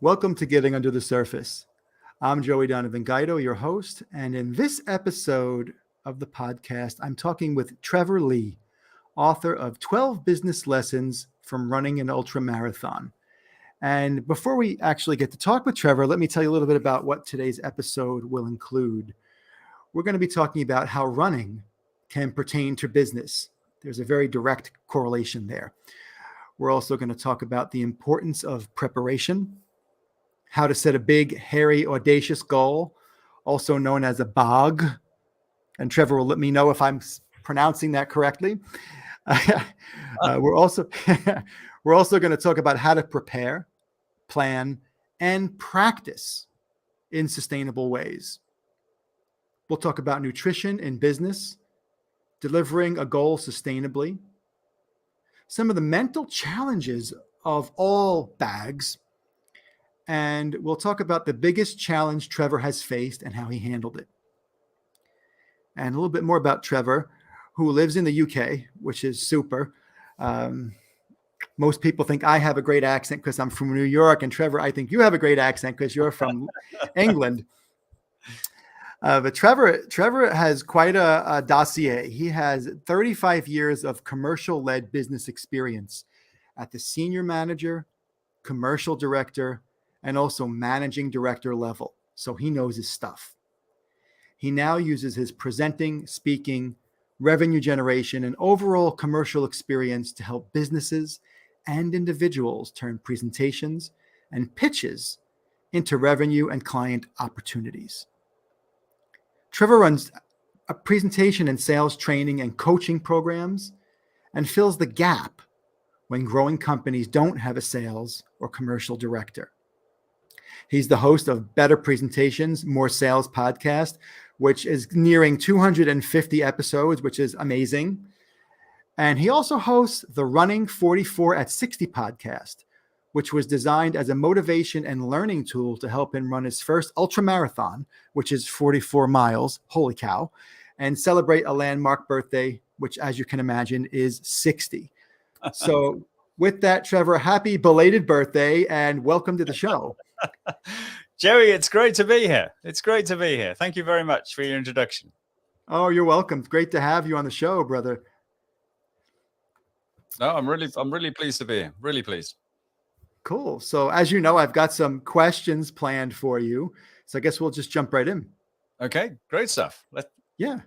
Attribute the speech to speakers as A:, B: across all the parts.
A: Welcome to Getting Under the Surface. I'm Joey Donovan Guido, your host, and in this episode of the podcast, I'm talking with Trevor Lee, author of 12 Business Lessons from Running an Ultra Marathon. And before we actually get to talk with Trevor, let me tell you a little bit about what today's episode will include. We're going to be talking about how running can pertain to business. There's a very direct correlation there. We're also going to talk about the importance of preparation, how to set a big, hairy, audacious goal, also known as a BHAG. And Trevor will let me know if I'm pronouncing that correctly. We're also going to talk about how to prepare, plan, and practice in sustainable ways. We'll talk about nutrition in business, delivering a goal sustainably, some of the mental challenges of all BHAGs, and we'll talk about the biggest challenge Trevor has faced and how he handled it. And a little bit more about Trevor, who lives in the UK, which is super. Most people think I have a great accent because I'm from New York. And Trevor, I think you have a great accent because you're from England. But Trevor has quite a dossier. He has 35 years of commercial-led business experience at the senior manager, commercial director, and also managing director level. So he knows his stuff. He now uses his presenting, speaking, revenue generation, and overall commercial experience to help businesses and individuals turn presentations and pitches into revenue and client opportunities. Trevor runs a presentation and sales training and coaching programs and fills the gap when growing companies don't have a sales or commercial director. He's the host of Better Presentations, More Sales podcast, which is nearing 250 episodes, which is amazing. And he also hosts the Running 44 at 60 podcast, which was designed as a motivation and learning tool to help him run his first ultra marathon, which is 44 miles, holy cow, and celebrate a landmark birthday, which, as you can imagine, is 60. So with that, Trevor, happy belated birthday and welcome to the show.
B: Joey, it's great to be here. Thank you very much for your introduction.
A: Oh, you're welcome. It's great to have you on the show, brother.
B: No, I'm really pleased to be here. Really pleased.
A: Cool. So as you know, I've got some questions planned for you. So I guess we'll just jump right in.
B: Okay, great stuff.
A: Yeah.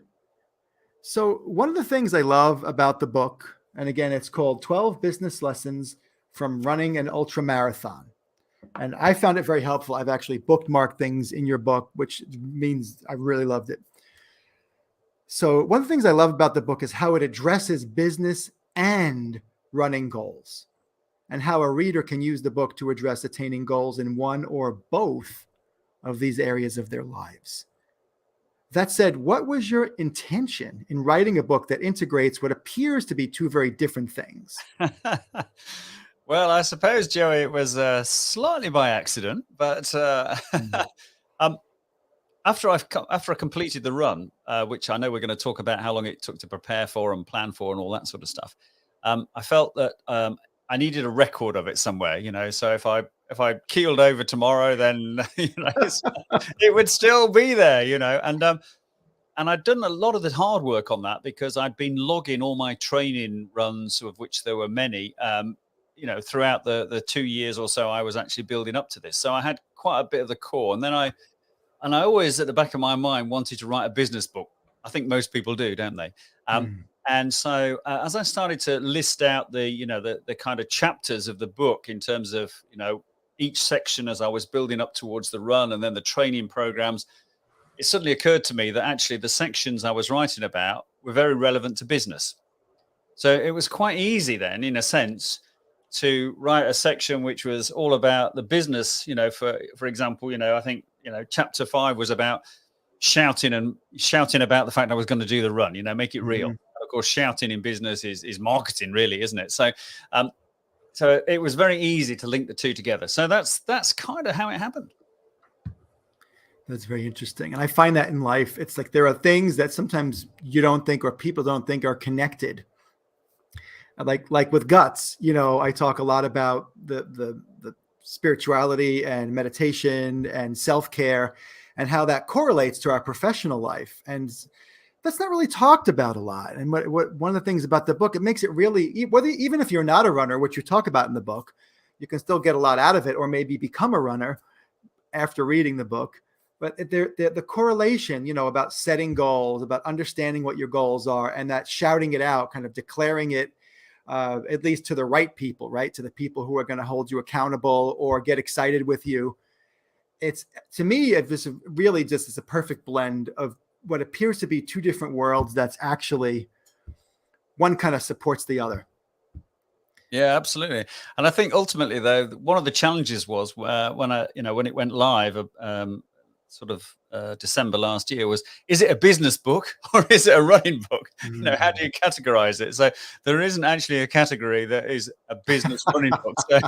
A: So one of the things I love about the book, and again, it's called 12 Business Lessons from Running an Ultra Marathon. And I found it very helpful. I've actually bookmarked things in your book, which means I really loved it. So one of the things I love about the book is how it addresses business and running goals, and how a reader can use the book to address attaining goals in one or both of these areas of their lives. That said, what was your intention in writing a book that integrates what appears to be two very different things?
B: Well, I suppose, Joey, it was slightly by accident, but after I completed the run, which I know we're going to talk about how long it took to prepare for and plan for and all that sort of stuff, I felt that I needed a record of it somewhere, So if I keeled over tomorrow, then it would still be there, And I'd done a lot of the hard work on that because I'd been logging all my training runs, of which there were many, throughout the 2 years or so I was actually building up to this. So I had quite a bit of the core. And then I always, at the back of my mind, wanted to write a business book. I think most people do, don't they? And so as I started to list out the kind of chapters of the book in terms of, each section as I was building up towards the run and then the training programs, it suddenly occurred to me that actually the sections I was writing about were very relevant to business. So it was quite easy then, in a sense, to write a section which was all about the business. For example, I think, chapter 5 was about shouting about the fact I was going to do the run, make it real. Of course, shouting in business is marketing, really, isn't it? So it was very easy to link the two together. So that's kind of how it happened.
A: That's very interesting. And I find that in life, it's like there are things that sometimes you don't think or people don't think are connected. Like with guts, I talk a lot about the spirituality and meditation and self-care, and how that correlates to our professional life. And that's not really talked about a lot. And what one of the things about the book, it makes it really, whether even if you're not a runner, what you talk about in the book, you can still get a lot out of it, or maybe become a runner after reading the book. But the correlation, about setting goals, about understanding what your goals are, and that shouting it out, kind of declaring it, at least to the right people, right? To the people who are going to hold you accountable or get excited with you. It's, to me, it's really just is a perfect blend of what appears to be two different worlds that's actually one kind of supports the other.
B: Yeah, absolutely. And I think ultimately, though, one of the challenges was when it went live, December last year, was, is it a business book or is it a running book? How do you categorize it? So there isn't actually a category that is a business running book. So,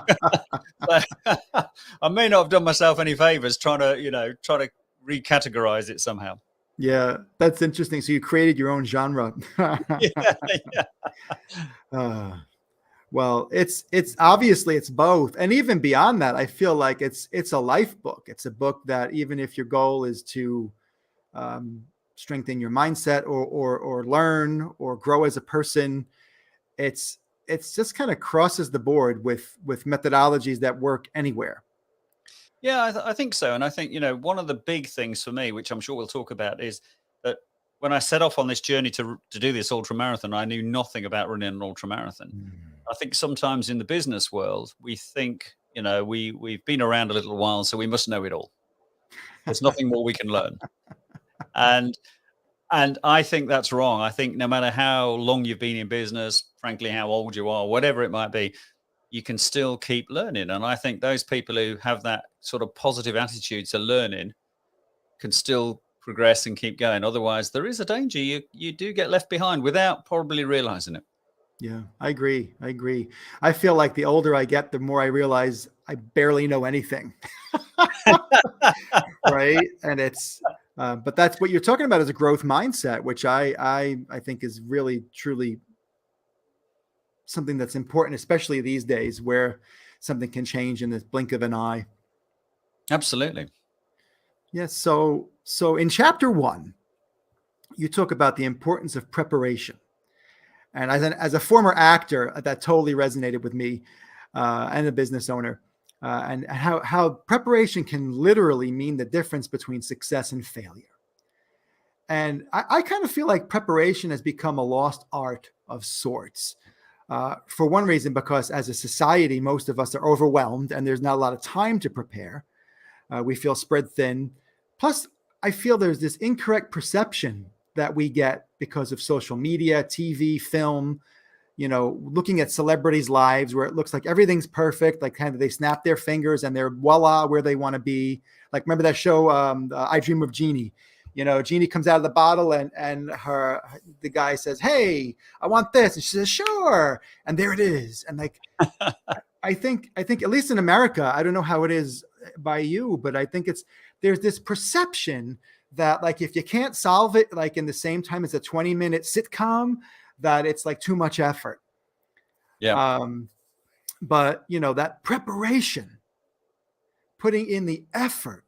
B: I may not have done myself any favors trying to recategorize it somehow.
A: Yeah, that's interesting. So you created your own genre.
B: Yeah.
A: Well, it's obviously it's both. And even beyond that, I feel like it's a life book. It's a book that even if your goal is to strengthen your mindset or learn or grow as a person, it's just kind of crosses the board with methodologies that work anywhere.
B: Yeah, I think so. And I think, one of the big things for me, which I'm sure we'll talk about, is that when I set off on this journey to do this ultra marathon, I knew nothing about running an ultra marathon. I think sometimes in the business world, we think, we've been around a little while, so we must know it all. There's nothing more we can learn. And I think that's wrong. I think no matter how long you've been in business, frankly, how old you are, whatever it might be, you can still keep learning. And I think those people who have that sort of positive attitude to learning can still progress and keep going. Otherwise, there is a danger you do get left behind without probably realizing it.
A: Yeah, I agree. I feel like the older I get, the more I realize I barely know anything. Right. And it's, but that's what you're talking about, is a growth mindset, which I think is really, truly something that's important, especially these days where something can change in the blink of an eye.
B: Absolutely.
A: Yes. So in chapter 1, you talk about the importance of preparation. And as a former actor, that totally resonated with me, and a business owner, and how preparation can literally mean the difference between success and failure. And I kind of feel like preparation has become a lost art of sorts. For one reason, because as a society, most of us are overwhelmed and there's not a lot of time to prepare. We feel spread thin. Plus, I feel there's this incorrect perception that we get because of social media, TV, film, looking at celebrities' lives where it looks like everything's perfect, like kind of they snap their fingers and they're voila where they want to be. Like, remember that show, I Dream of Jeannie? Jeannie comes out of the bottle and the guy says, "Hey, I want this." And she says, "Sure." And there it is. And like, I think at least in America, I don't know how it is by you, but I think there's this perception that like, if you can't solve it, like in the same time as a 20-minute sitcom, that it's like too much effort.
B: Yeah.
A: But that preparation, putting in the effort,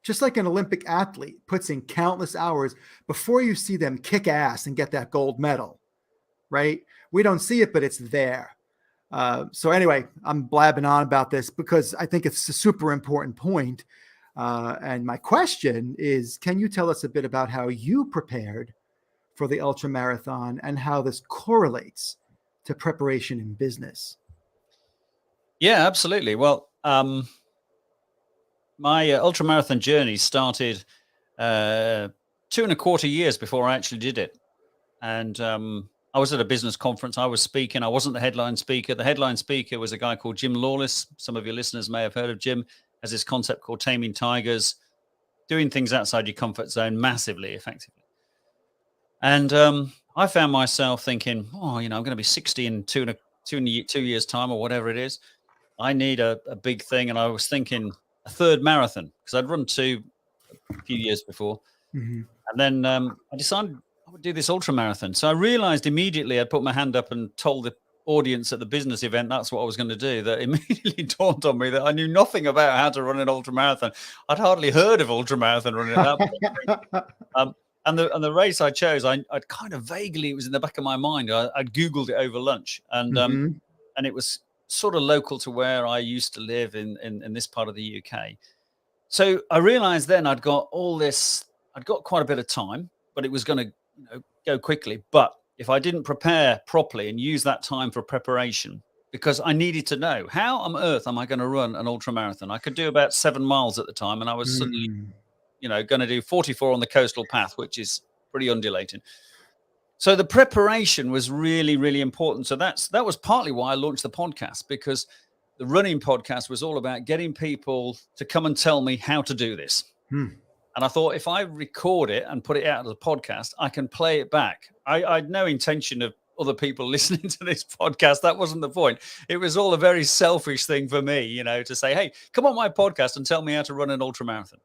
A: just like an Olympic athlete puts in countless hours before you see them kick ass and get that gold medal, right? We don't see it, but it's there. So anyway, I'm blabbing on about this because I think it's a super important point. And my question is, can you tell us a bit about how you prepared for the ultra marathon and how this correlates to preparation in business?
B: Yeah, absolutely. Well, my ultra marathon journey started 2.25 years before I actually did it. And I was at a business conference. I was speaking. I wasn't the headline speaker. The headline speaker was a guy called Jim Lawless. Some of your listeners may have heard of Jim. Has this concept called taming tigers, doing things outside your comfort zone massively effectively. And I found myself thinking, I'm going to be 60 in 2 years' time or whatever it is. I need a big thing. And I was thinking a third marathon, because I'd run 2 a few years before.
A: Mm-hmm.
B: And then I decided I would do this ultra marathon. So I realized immediately, I'd put my hand up and told audience at the business event, that's what I was going to do, that immediately dawned on me that I knew nothing about how to run an ultramarathon. I'd hardly heard of ultramarathon running at that point. And the race I chose, I'd kind of vaguely, it was in the back of my mind. I'd Googled it over lunch, and it was sort of local to where I used to live in this part of the UK. So I realized then I'd got quite a bit of time, but it was going to go quickly. But if I didn't prepare properly and use that time for preparation, because I needed to know how on earth am I going to run an ultramarathon? I could do about 7 miles at the time, and I was suddenly, going to do 44 on the coastal path, which is pretty undulating. So the preparation was really, really important. So that was partly why I launched the podcast, because the running podcast was all about getting people to come and tell me how to do this. And I thought, if I record it and put it out as a podcast, I can play it back. I had no intention of other people listening to this podcast. That wasn't the point. It was all a very selfish thing for me, to say, hey, come on my podcast and tell me how to run an ultramarathon.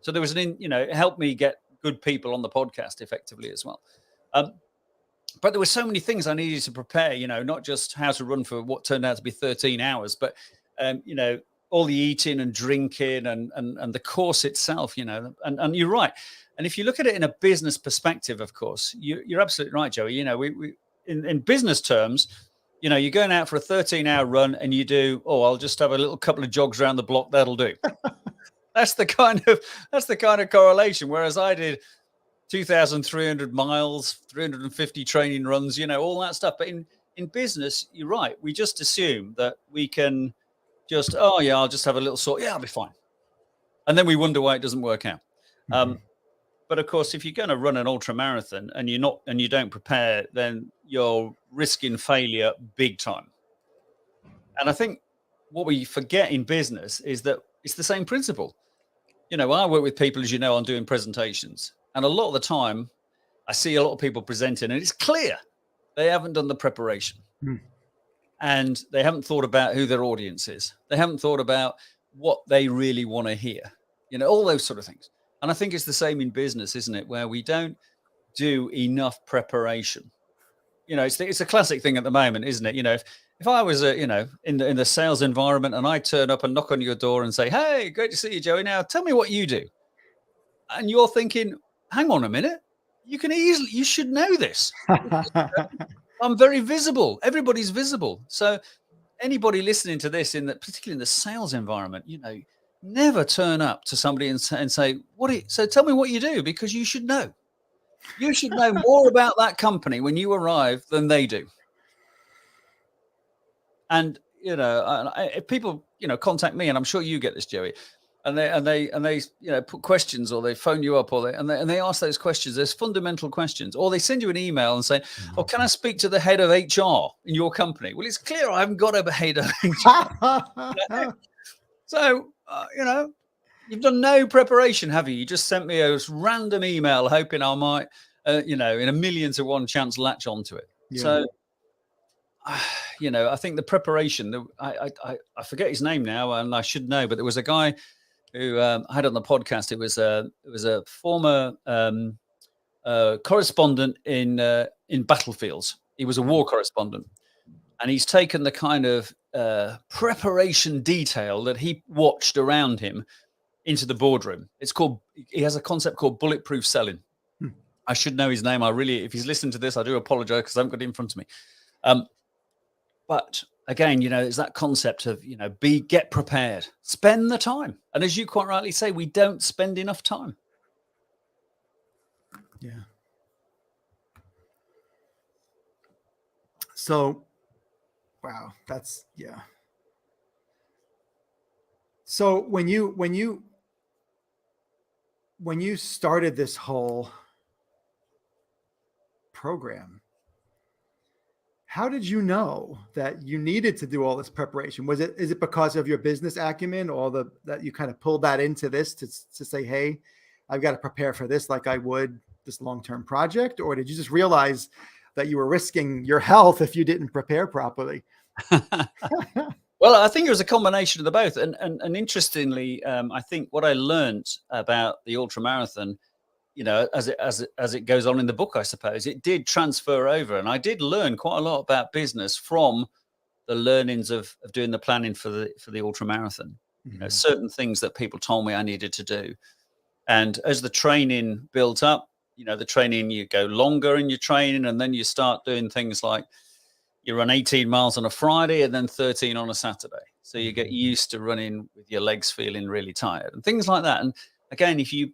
B: So there was it helped me get good people on the podcast effectively as well. But there were so many things I needed to prepare, not just how to run for what turned out to be 13 hours, but, all the eating and drinking and the course itself, and you're right. And if you look at it in a business perspective, of course, you're absolutely right, Joey. We in business terms, you're going out for a 13-hour run and you do, I'll just have a little couple of jogs around the block. That'll do. That's the kind of correlation. Whereas I did 2,300 miles, 350 training runs, all that stuff. But in business, you're right. We just assume that we can just, I'll just have a little sort. Yeah, I'll be fine. And then we wonder why it doesn't work out. But of course, if you're going to run an ultra marathon and you don't prepare, then you're risking failure big time. And I think what we forget in business is that it's the same principle. I work with people, as you know, on doing presentations. And a lot of the time, I see a lot of people presenting, and it's clear they haven't done the preparation. And they haven't thought about who their audience is. They haven't thought about what they really want to hear, all those sort of things. And I think it's the same in business, isn't it? Where we don't do enough preparation. It's a classic thing at the moment, isn't it? If I was, in the sales environment and I turn up and knock on your door and say, hey, great to see you, Joey. Now tell me what you do. And you're thinking, hang on a minute, you should know this. I'm very visible. Everybody's visible. So anybody listening to this, particularly in the sales environment, never turn up to somebody and say, so tell me what you do, because you should know. You should know more about that company when you arrive than they do. And, if people, contact me, and I'm sure you get this, Joey, and they put questions, or they phone you up, or they ask those questions. There's fundamental questions, or they send you an email and say, can I speak to the head of HR in your company? Well, it's clear I haven't got a head of HR. So, you've done no preparation, have you? You just sent me a random email hoping I might, in a 1,000,000 to 1 chance latch onto it. Yeah. So, I think the preparation, I forget his name now, and I should know, but there was a guy who I had on the podcast. It was a former correspondent in battlefields. He was a war correspondent, and he's taken the kind of preparation detail that he watched around him into the boardroom. He has a concept called bulletproof selling. I should know his name. If he's listening to this, I do apologize because I haven't got it in front of me. But again, there's that concept of, get prepared, spend the time. And as you quite rightly say, we don't spend enough time.
A: Yeah. So, wow, yeah. So when you started this whole program, how did you know that you needed to do all this preparation? Is it because of your business acumen, or that you kind of pulled that into this to say, hey, I've got to prepare for this like I would this long-term project? Or did you just realize that you were risking your health if you didn't prepare properly?
B: Well, I think it was a combination of the both. And interestingly, I think what I learned about the ultramarathon as it goes on in the book, I suppose it did transfer over, and I did learn quite a lot about business from the learnings of doing the planning for the ultra marathon. Certain things that people told me I needed to do, and as the training built up, the training, you go longer in your training, and then you start doing things like you run 18 miles on a Friday and then 13 on a Saturday. So you get used to running with your legs feeling really tired and things like that. And again, if you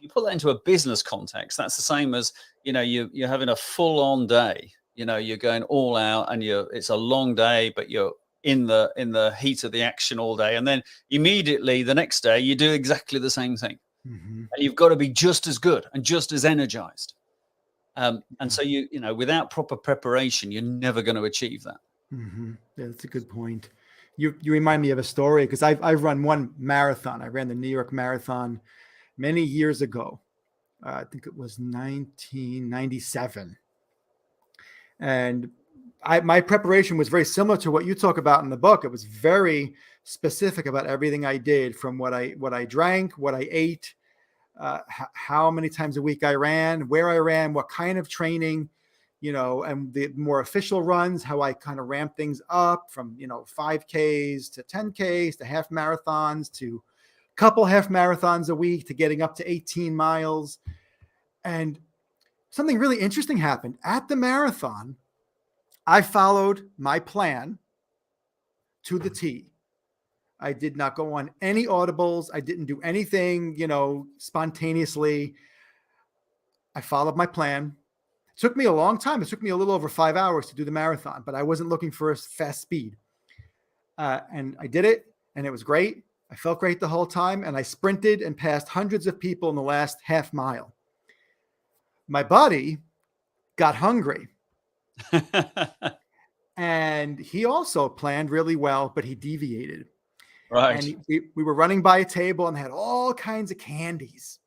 B: put that into a business context, that's the same as, you're having a full on day, you're going all out, and it's a long day, but you're in the heat of the action all day. And then immediately the next day you do exactly the same thing. And you've got to be just as good and just as energized. And so without proper preparation, you're never going to achieve that.
A: Yeah, that's a good point. You remind me of a story, because I've run one marathon. I ran the New York Marathon many years ago. I think it was 1997. And my preparation was very similar to what you talk about in the book. It was very specific about everything I did, from what I drank, what I ate, how many times a week I ran, where I ran, what kind of training, and the more official runs, how I kind of ramp things up from, 5Ks to 10Ks to half marathons to a couple half marathons a week to getting up to 18 miles. And something really interesting happened at the marathon. I followed my plan to the T. I did not go on any audibles. I didn't do anything, spontaneously. I followed my plan. It took me a long time. It took me a little over 5 hours to do the marathon, but I wasn't looking for a fast speed. And I did it, and it was great. I felt great the whole time, and I sprinted and passed hundreds of people in the last half mile. My buddy got hungry. And he also planned really well, but he deviated.
B: Right.
A: And we were running by a table and had all kinds of candies.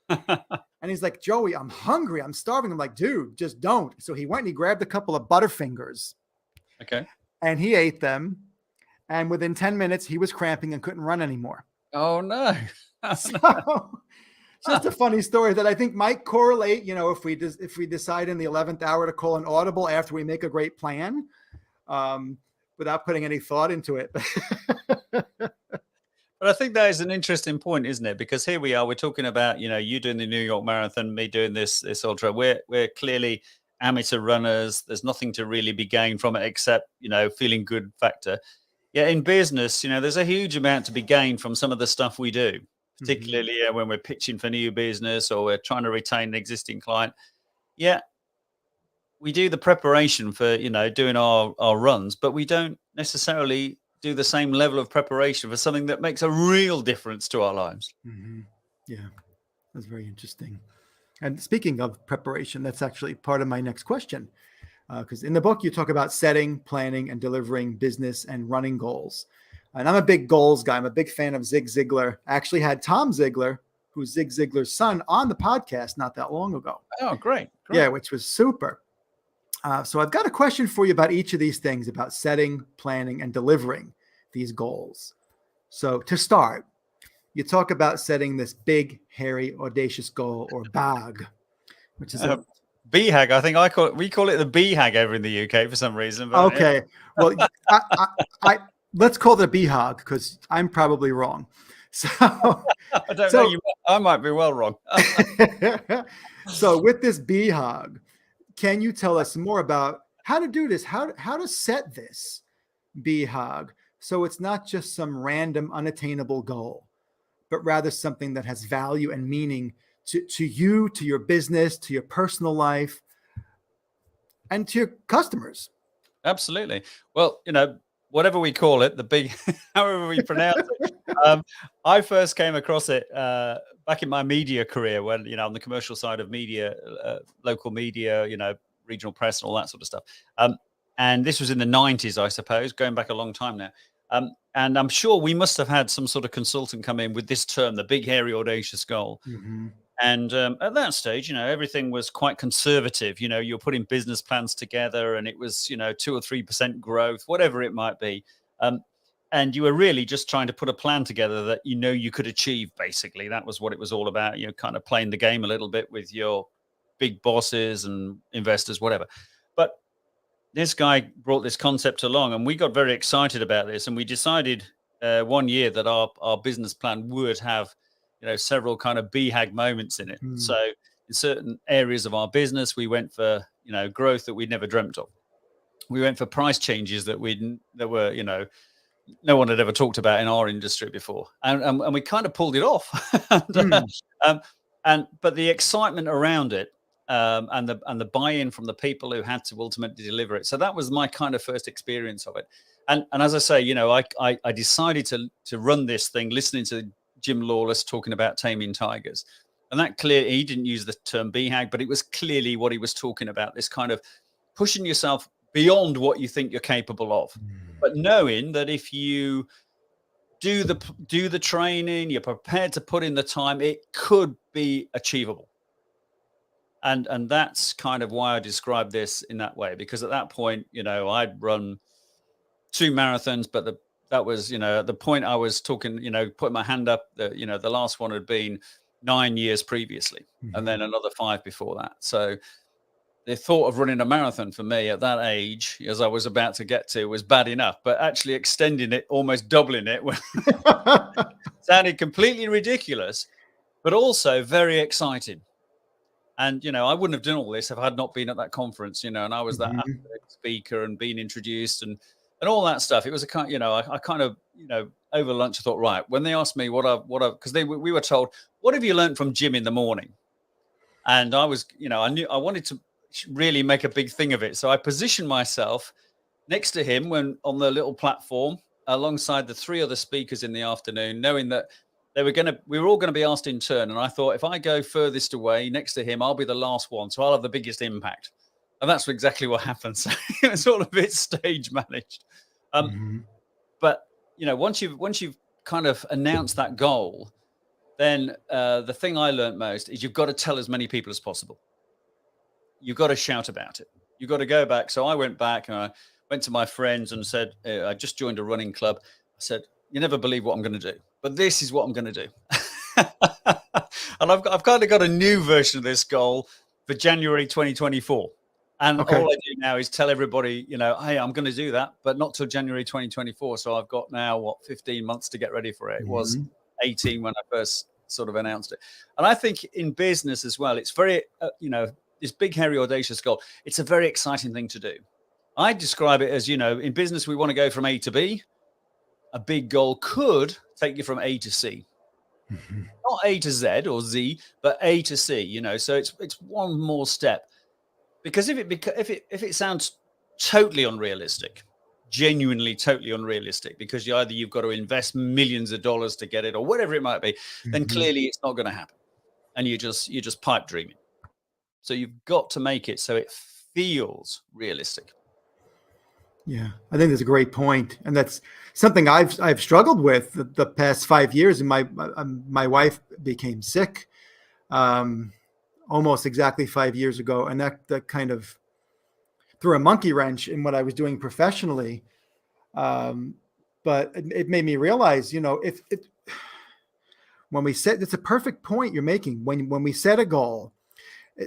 A: And he's like, Joey, I'm hungry. I'm starving. I'm like, dude, just don't. So he went and he grabbed a couple of Butterfingers.
B: Okay.
A: And he ate them. And within 10 minutes, he was cramping and couldn't run anymore.
B: Oh, no.
A: So it's just a funny story that I think might correlate, if we decide in the 11th hour to call an audible after we make a great plan, without putting any thought into it.
B: But I think that is an interesting point, isn't it? Because here we are, we're talking about, you doing the New York Marathon, me doing this ultra. We're clearly amateur runners. There's nothing to really be gained from it except, feeling good factor. Yeah, in business, there's a huge amount to be gained from some of the stuff we do, particularly when we're pitching for new business or we're trying to retain an existing client. Yeah, we do the preparation for, doing our runs, but we don't necessarily do the same level of preparation for something that makes a real difference to our lives.
A: Yeah, that's very interesting. And speaking of preparation, that's actually part of my next question. Because in the book, you talk about setting, planning, and delivering business and running goals. And I'm a big goals guy. I'm a big fan of Zig Ziglar. I actually had Tom Ziglar, who's Zig Ziglar's son, on the podcast not that long ago.
B: Oh, great.
A: Yeah, which was super. So I've got a question for you about each of these things, about setting, planning, and delivering these goals. So to start, you talk about setting this big, hairy, audacious goal, or BHAG, which is a
B: BHAG. I think we call it the BHAG over in the UK for some reason. But
A: okay. Well, let's call it a BHAG because I'm probably wrong. So
B: I don't know. I might be well wrong.
A: So with this BHAG, can you tell us more about how to do this? How to set this BHAG so it's not just some random unattainable goal, but rather something that has value and meaning to you, to your business, to your personal life, and to your customers.
B: Absolutely. Well, whatever we call it, the big, however we pronounce it. I first came across it back in my media career when, on the commercial side of media, local media, regional press and all that sort of stuff. And this was in the 90s, I suppose, going back a long time now. And I'm sure we must have had some sort of consultant come in with this term, the big, hairy, audacious goal. And at that stage, everything was quite conservative. You're putting business plans together and it was, 2 or 3% growth, whatever it might be. and you were really just trying to put a plan together that you could achieve. Basically, that was what it was all about. Kind of playing the game a little bit with your big bosses and investors, whatever. But this guy brought this concept along, and we got very excited about this, and we decided 1 year that our business plan would have several kind of BHAG moments in it. So in certain areas of our business, we went for growth that we'd never dreamt of. We went for price changes that were no one had ever talked about in our industry before, and we kind of pulled it off. But the excitement around it, and the buy-in from the people who had to ultimately deliver it. So that was my kind of first experience of it. And as I say, I decided to run this thing, listening to Jim Lawless talking about taming tigers, and that clearly he didn't use the term BHAG, but it was clearly what he was talking about. This kind of pushing yourself beyond what you think you're capable of, but knowing that if you do the training, you're prepared to put in the time, it could be achievable. And that's kind of why I describe this in that way, because at that point, I'd run 2 marathons, but that was, at the point I was talking, putting my hand up, the last one had been 9 years previously, and then another 5 before that. So the thought of running a marathon for me at that age, as I was about to get to, was bad enough, but actually extending it, almost doubling it, sounded completely ridiculous, but also very exciting. And, I wouldn't have done all this if I had not been at that conference, and I was that speaker and being introduced and all that stuff. It was a kind, I kind of, over lunch, I thought, right, when they asked me because we were told, what have you learned from Jim in the morning? And I was, I wanted to really make a big thing of it. So I positioned myself next to him on the little platform alongside the 3 other speakers in the afternoon, knowing that we were all going to be asked in turn. And I thought, if I go furthest away next to him, I'll be the last one. So I'll have the biggest impact. And that's exactly what happened. So it was all a bit stage managed. But, once you've kind of announced that goal, then the thing I learned most is you've got to tell as many people as possible. You've got to shout about it. You've got to go back. So I went back and I went to my friends and said, I just joined a running club. I said, you never believe what I'm going to do, but this is what I'm going to do. And I've kind of got a new version of this goal for January 2024. And all I do now is tell everybody, hey, I'm going to do that, but not till January 2024. So I've got now, 15 months to get ready for it. It was 18 when I first sort of announced it. And I think in business as well, it's very, this big, hairy, audacious goal, it's a very exciting thing to do. I describe it as, in business, we want to go from A to B. A big goal could take you from A to C. Not A to Z or Z, but A to C, so it's one more step. Because if it sounds totally unrealistic, genuinely totally unrealistic, because you've got to invest millions of dollars to get it or whatever it might be, then clearly it's not going to happen. And you're just pipe dreaming. So you've got to make it so it feels realistic.
A: Yeah, I think that's a great point, and that's something I've struggled with the past 5 years. And my wife became sick almost exactly 5 years ago, and that kind of threw a monkey wrench in what I was doing professionally. But it made me realize, when we set, it's a perfect point you're making. When we set a goal,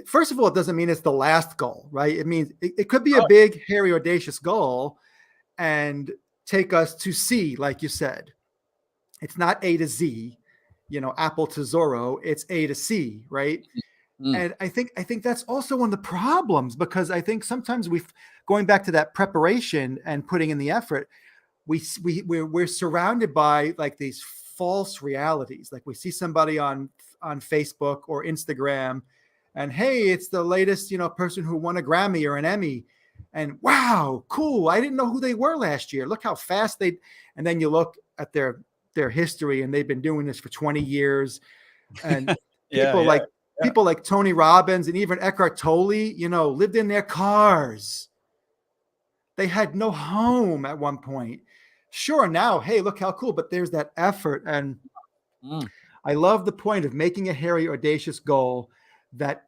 A: first of all, it doesn't mean it's the last goal, right? It means it could be a big, hairy, audacious goal and take us to C, like you said. It's not A to Z, Apple to Zorro. It's A to C, right? And I think that's also one of the problems, because I think sometimes going back to that preparation and putting in the effort, we're surrounded by like these false realities. Like we see somebody on Facebook or Instagram, and hey, it's the latest, person who won a Grammy or an Emmy, and wow, cool. I didn't know who they were last year. Look how fast and then you look at their history, and they've been doing this for 20 years. And people like Tony Robbins and even Eckhart Tolle, lived in their cars. They had no home at one point. Sure, now, hey, look how cool, but there's that effort. And I love the point of making a hairy, audacious goal that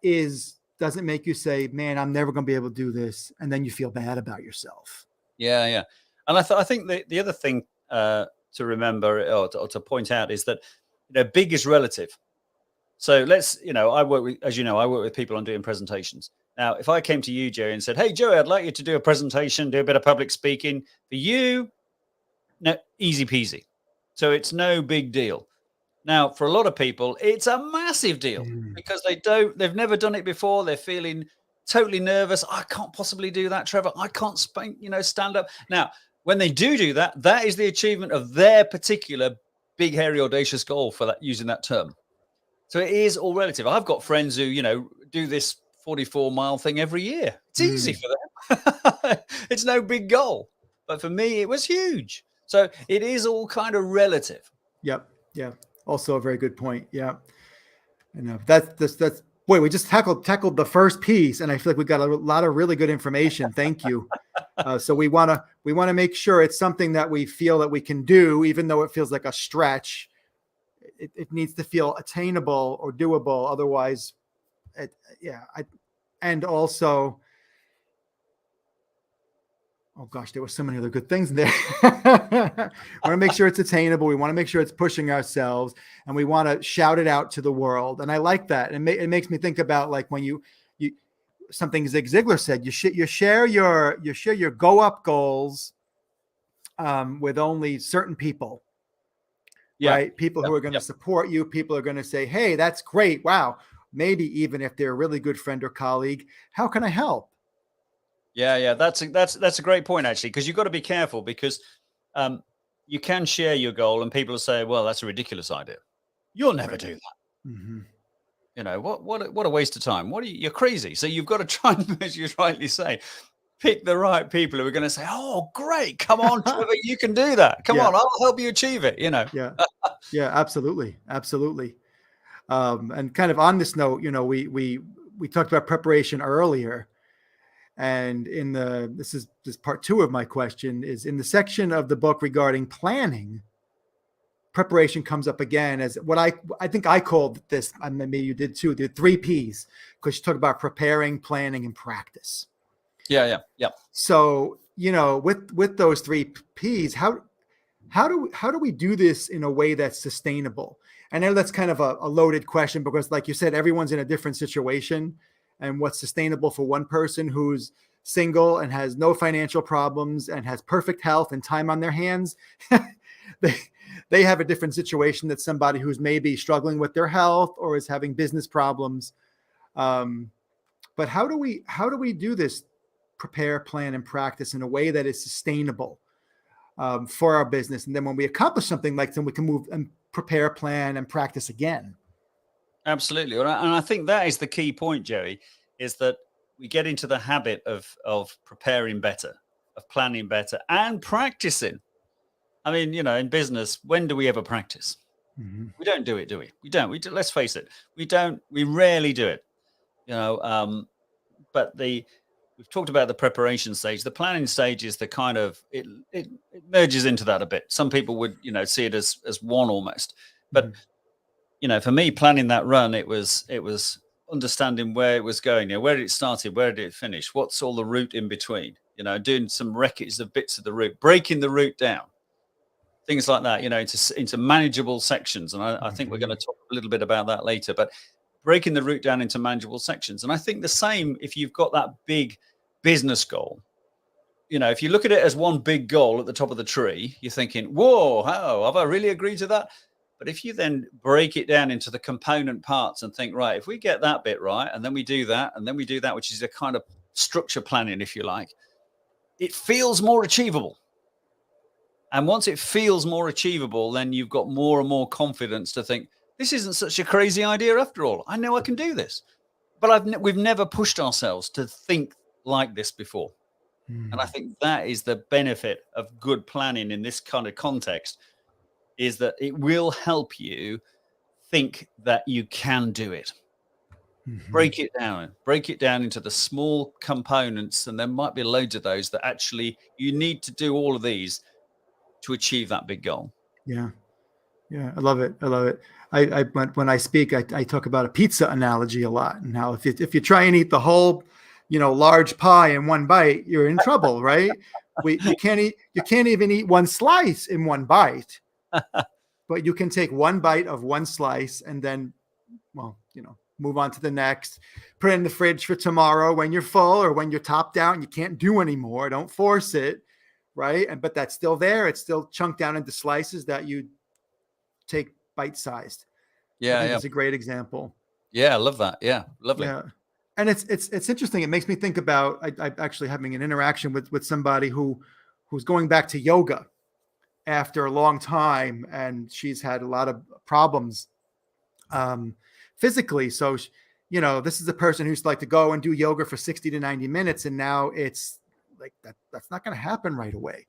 A: doesn't make you say, man, I'm never going to be able to do this. And then you feel bad about yourself.
B: Yeah. And I think the other thing to remember or to point out is that big is relative. So let's, I work with, as you know, I work with people on doing presentations. Now, if I came to you, Joey, and said, "Hey, Joey, I'd like you to do a presentation, do a bit of public speaking for you," no, easy peasy. So it's no big deal. Now, for a lot of people, it's a massive deal because they've never done it before. They're feeling totally nervous. I can't possibly do that, Trevor. I can't stand up. Now, when they do that, that is the achievement of their particular big, hairy, audacious goal for that, using that term. So it is all relative. I've got friends who, do this 44-mile thing every year. It's easy for them. It's no big goal. But for me, it was huge. So it is all kind of relative.
A: Yep. Yeah. Also a very good point. Yeah. That's boy, we just tackled the first piece, and I feel like we got a lot of really good information. Thank you. So we want to make sure it's something that we feel that we can do, even though it feels like a stretch. It needs to feel attainable or doable. Otherwise, and also, oh gosh, there were so many other good things in there. We want to make sure it's attainable. We want to make sure it's pushing ourselves, and we want to shout it out to the world. And I like that. And it makes me think about like when you something Zig Ziglar said, you share your go up goals with only certain people. Yeah. Right? People who are going to support you. People are going to say, "Hey, that's great. Wow." Maybe even if they're a really good friend or colleague, how can I help?
B: Yeah. That's a great point, actually, because you've got to be careful because you can share your goal and people will say, "Well, that's a ridiculous idea. You'll never do that." Mm-hmm. What a waste of time. You're crazy. So you've got to try and, as you rightly say, pick the right people who are going to say, "Oh, great. Come on, Trevor, you can do that. Come on, I'll help you achieve it."
A: Yeah, absolutely. And kind of on this note, we talked about preparation earlier, and this is part 2 of my question is in the section of the book regarding planning. Preparation comes up again as what I think I called this, and maybe you did too, the 3 Ps, because you talk about preparing, planning, and practice.
B: Yeah.
A: So, with those 3 Ps, how do we do this in a way that's sustainable? I know that's kind of a loaded question because, like you said, everyone's in a different situation, and what's sustainable for one person who's single and has no financial problems and has perfect health and time on their hands, they have a different situation than somebody who's maybe struggling with their health or is having business problems. But how do we do this? Prepare, plan, and practice in a way that is sustainable for our business. And then when we accomplish something like that, we can move and prepare, plan, and practice again.
B: Absolutely. And I think that is the key point, Joey, is that we get into the habit of preparing better, of planning better, and practicing. I mean, in business, when do we ever practice? Mm-hmm. We don't do it, do we? We don't. Let's face it. We don't. We rarely do it. But we've talked about the preparation stage. The planning stage is the kind of it merges into that a bit. Some people would see it as one almost. But for me, planning that run, it was understanding where it was going. Where did it started? Where did it finish? What's all the route in between? Doing some wreckage of bits of the route, breaking the route down, things like that. Into manageable sections. And I think we're going to talk a little bit about that later. But breaking the route down into manageable sections. And I think the same if you've got that big business goal. If you look at it as one big goal at the top of the tree, you're thinking, "Whoa, how have I really agreed to that?" But if you then break it down into the component parts and think, right, if we get that bit right, and then we do that, and then we do that, which is a kind of structure planning, if you like, it feels more achievable. And once it feels more achievable, then you've got more and more confidence to think, this isn't such a crazy idea after all. I know I can do this. But we've never pushed ourselves to think like this before. And I think that is the benefit of good planning in this kind of context, is that it will help you think that you can do it. Break it down into the small components. And there might be loads of those that actually you need to do all of these to achieve that big goal.
A: Yeah. I love it. When I speak, I talk about a pizza analogy a lot, and how if you try and eat the whole large pie in one bite, you're in trouble, right? You can't even eat one slice in one bite, but you can take one bite of one slice and then, move on to the next, put it in the fridge for tomorrow when you're full or when you're topped out and you can't do anymore. Don't force it, right? But that's still there. It's still chunked down into slices that you take bite-sized.
B: Yeah,
A: I think that's a great example.
B: Yeah, I love that. Yeah, lovely.
A: Yeah. And it's interesting. It makes me think about I actually having an interaction with somebody who's going back to yoga after a long time, and she's had a lot of problems physically. So, this is a person who's like to go and do yoga for 60 to 90 minutes. And now it's like that's not going to happen right away.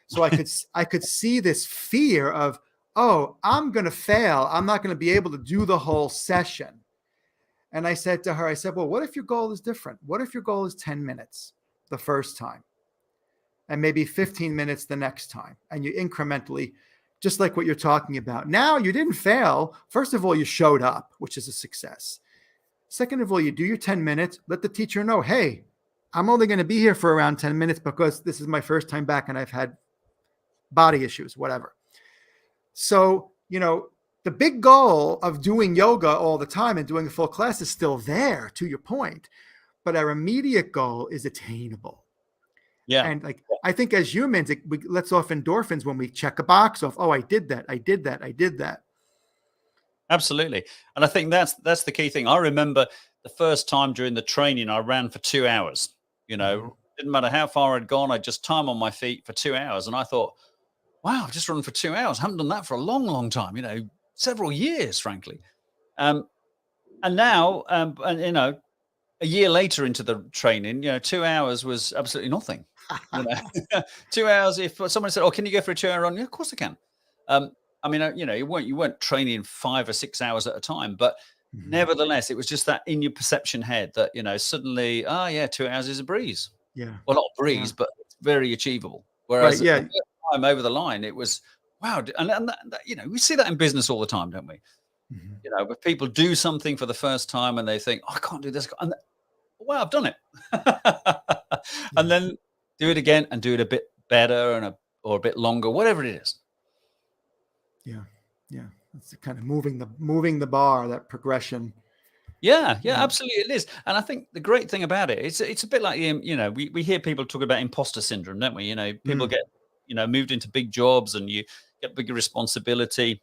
A: So I could see this fear of, oh, I'm going to fail. I'm not going to be able to do the whole session. And I said to her, well, what if your goal is different? What if your goal is 10 minutes the first time and maybe 15 minutes the next time? And you incrementally, just like what you're talking about. Now you didn't fail. First of all, you showed up, which is a success. Second of all, you do your 10 minutes. Let the teacher know, hey, I'm only going to be here for around 10 minutes because this is my first time back and I've had body issues, whatever. So, the big goal of doing yoga all the time and doing a full class is still there, to your point, but our immediate goal is attainable.
B: Yeah.
A: And I think as humans, we lets off endorphins when we check a box off. Oh, I did that. I did that. I did that.
B: Absolutely. And I think that's the key thing. I remember the first time during the training, I ran for 2 hours, didn't matter how far I'd gone. I just time on my feet for 2 hours. And I thought, wow, I've just run for 2 hours. I haven't done that for a long, long time, several years, frankly. And now, a year later into the training, 2 hours was absolutely nothing. 2 hours. If someone said, "Oh, can you go for a 2 hour run?" Yeah, of course I can. You weren't training 5 or 6 hours at a time, but nevertheless, it was just that in your perception head that suddenly, 2 hours is a breeze.
A: Yeah.
B: Well, not a breeze, but it's very achievable. Whereas the first time over the line, it was wow. And that, we see that in business all the time, don't we? Where people do something for the first time and they think, oh, I can't do this. And well, I've done it. And then do it again and do it a bit better or a bit longer, whatever it is.
A: Yeah. Yeah. It's kind of moving the bar, that progression.
B: Yeah, absolutely it is. And I think the great thing about it, it's a bit like, we hear people talk about imposter syndrome, don't we? People get, moved into big jobs and you get bigger responsibility.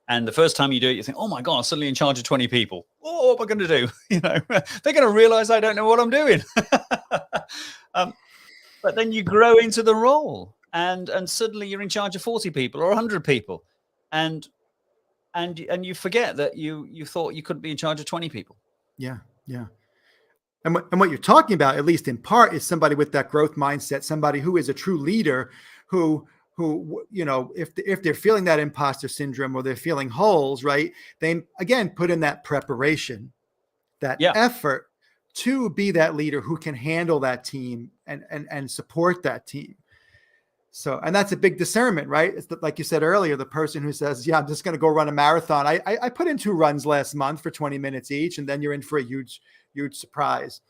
B: And the first time you do it, you think, oh my God, I'm suddenly in charge of 20 people. Oh, what am I going to do? They're going to realize I don't know what I'm doing. But then you grow into the role and suddenly you're in charge of 40 people or 100 people. And you forget that you thought you couldn't be in charge of 20 people.
A: Yeah. Yeah. And what you're talking about, at least in part, is somebody with that growth mindset, somebody who is a true leader who, if they're feeling that imposter syndrome or they're feeling holes, right, they, again, put in that preparation, that effort to be that leader who can handle that team and support that team. So, and that's a big discernment, right? It's like you said earlier, the person who says, yeah, I'm just going to go run a marathon. I put in 2 runs last month for 20 minutes each, and then you're in for a huge surprise.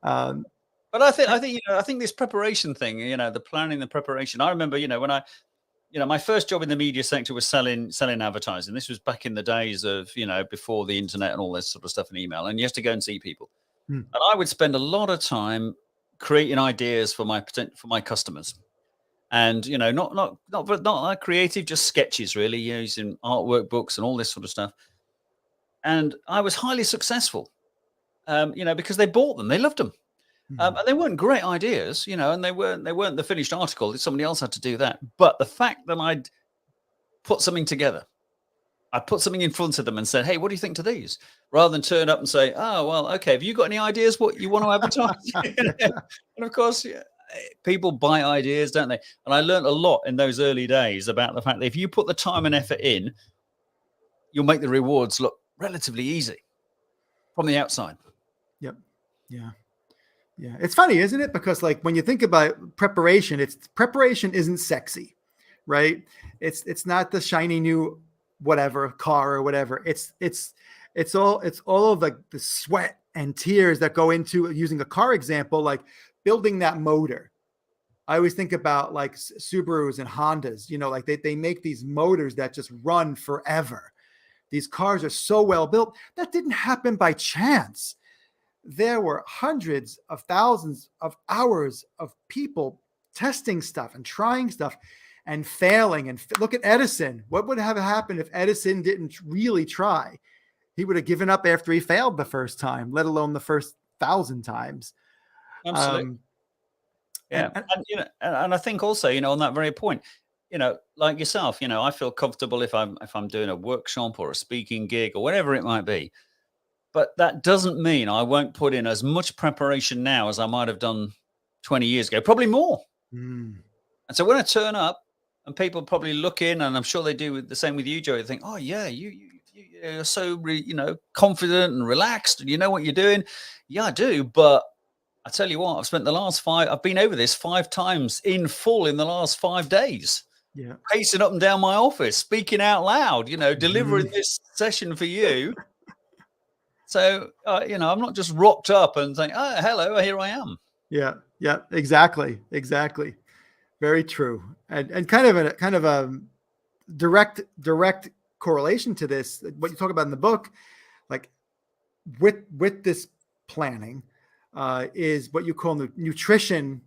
B: But I think this preparation thing, the planning, the preparation. I remember, when my first job in the media sector was selling advertising. This was back in the days of, before the internet and all this sort of stuff and email. And you have to go and see people. And I would spend a lot of time creating ideas for my customers. And, not like creative, just sketches, really, using artwork books and all this sort of stuff. And I was highly successful, because they bought them. They loved them. And they weren't great ideas, and they weren't the finished article. Somebody else had to do that. But the fact that I'd put something together, I put something in front of them and said, hey, what do you think to these? Rather than turn up and say, oh, well, okay, have you got any ideas what you want to advertise? And of course, people buy ideas, don't they? And I learned a lot in those early days about the fact that if you put the time and effort in, you'll make the rewards look relatively easy from the outside.
A: Yep. Yeah. Yeah. It's funny, isn't it? Because when you think about preparation isn't sexy, right? It's not the shiny new whatever car or whatever. It's all of the sweat and tears that go into, using a car example, like building that motor. I always think about like Subarus and Hondas, like they make these motors that just run forever. These cars are so well built. That didn't happen by chance. There were hundreds of thousands of hours of people testing stuff and trying stuff and failing. And look at Edison. What would have happened if Edison didn't really try? He would have given up after he failed the first time, let alone the first 1,000 times.
B: Absolutely. Yeah. And I think also, on that very point, like yourself, I feel comfortable if I'm doing a workshop or a speaking gig or whatever it might be. But that doesn't mean I won't put in as much preparation now as I might have done 20 years ago, probably more. And so when I turn up and people probably look in, and I'm sure they do the same with you, Joey, they think, oh yeah, you're so, confident and relaxed and you know what you're doing. Yeah, I do. But I tell you what, I've been over this 5 times in full in the last 5 days.
A: Yeah.
B: Pacing up and down my office, speaking out loud, delivering this session for you. So, I'm not just rocked up and saying, oh, hello, here I am.
A: Yeah. Yeah, exactly. Very true. And kind of a direct correlation to this, what you talk about in the book, like with this planning, is what you call nutrition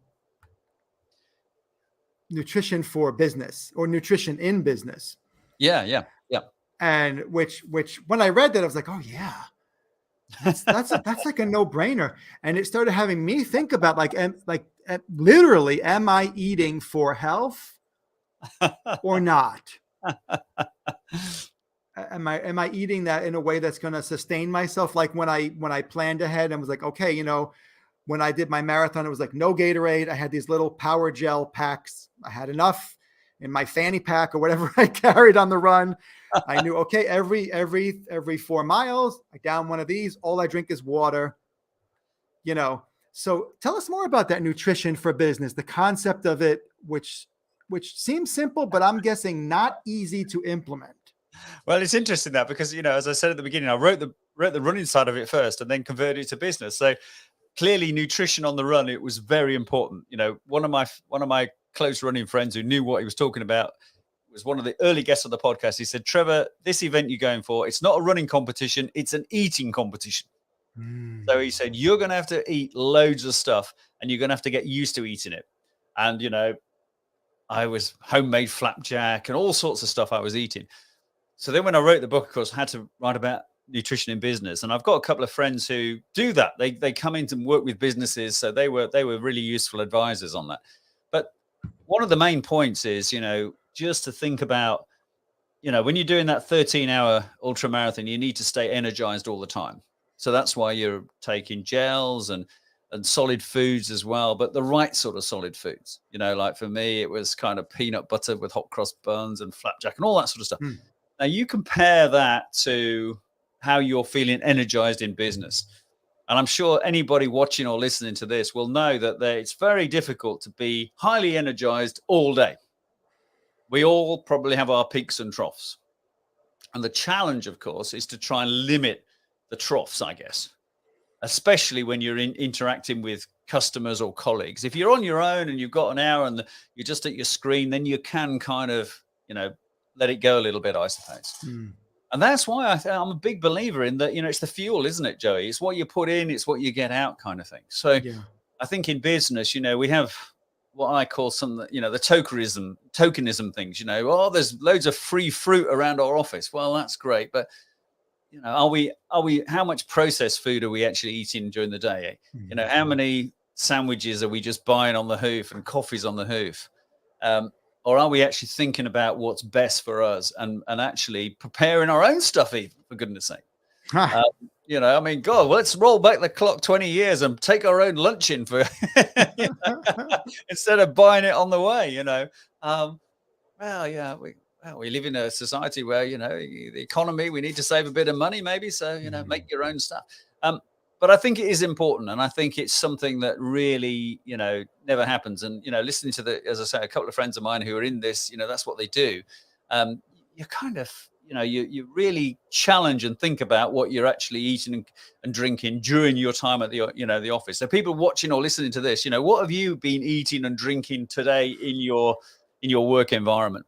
A: for business, or nutrition in business.
B: Yeah.
A: And which when I read that, I was like, oh yeah, that's like a no-brainer. And it started having me think about literally, am I eating for health or not? Am I eating that in a way that's going to sustain myself? Like when I planned ahead and was like, okay, when I did my marathon, it was like no Gatorade. I had these little power gel packs. I had enough in my fanny pack or whatever I carried on the run. I knew, okay, every 4 miles, I down one of these. All I drink is water. So tell us more about that nutrition for business, the concept of it, which seems simple, but I'm guessing not easy to implement.
B: Well, it's interesting that because, as I said at the beginning, I wrote the running side of it first and then converted it to business. So clearly nutrition on the run, it was very important. One of my close running friends who knew what he was talking about was one of the early guests on the podcast. He said, Trevor, this event you're going for, it's not a running competition, it's an eating competition. So he said, you're going to have to eat loads of stuff and you're going to have to get used to eating it. And, I was homemade flapjack and all sorts of stuff I was eating. So then when I wrote the book, of course, I had to write about nutrition in business. And I've got a couple of friends who do that. They come in to work with businesses. So they were really useful advisors on that. But one of the main points is, just to think about, when you're doing that 13-hour ultra marathon, you need to stay energized all the time. So that's why you're taking gels and solid foods as well, but the right sort of solid foods. Like for me, it was kind of peanut butter with hot cross buns and flapjack and all that sort of stuff. Now you compare that to how you're feeling energized in business. And I'm sure anybody watching or listening to this will know that it's very difficult to be highly energized all day. We all probably have our peaks and troughs. And the challenge, of course, is to try and limit the troughs, I guess, especially when you're interacting with customers or colleagues. If you're on your own and you've got an hour and you're just at your screen, then you can kind of, let it go a little bit, I suppose. And that's why I'm a big believer in that, it's the fuel, isn't it, Joey? It's what you put in, it's what you get out kind of thing. So yeah. I think in business, we have what I call the tokenism things, there's loads of free fruit around our office. Well, that's great. But, are we, how much processed food are we actually eating during the day? How many sandwiches are we just buying on the hoof and coffees on the hoof? Or are we actually thinking about what's best for us and actually preparing our own stuff, even, for goodness sake? God, let's roll back the clock 20 years and take our own lunch in for instead of buying it on the way, we live in a society where, the economy, we need to save a bit of money maybe. So, make your own stuff. But I think it is important. And I think it's something that really, never happens. And, listening to as I say, a couple of friends of mine who are in this, that's what they do. you really challenge and think about what you're actually eating and drinking during your time at the office. So people watching or listening to this, what have you been eating and drinking today in your work environment?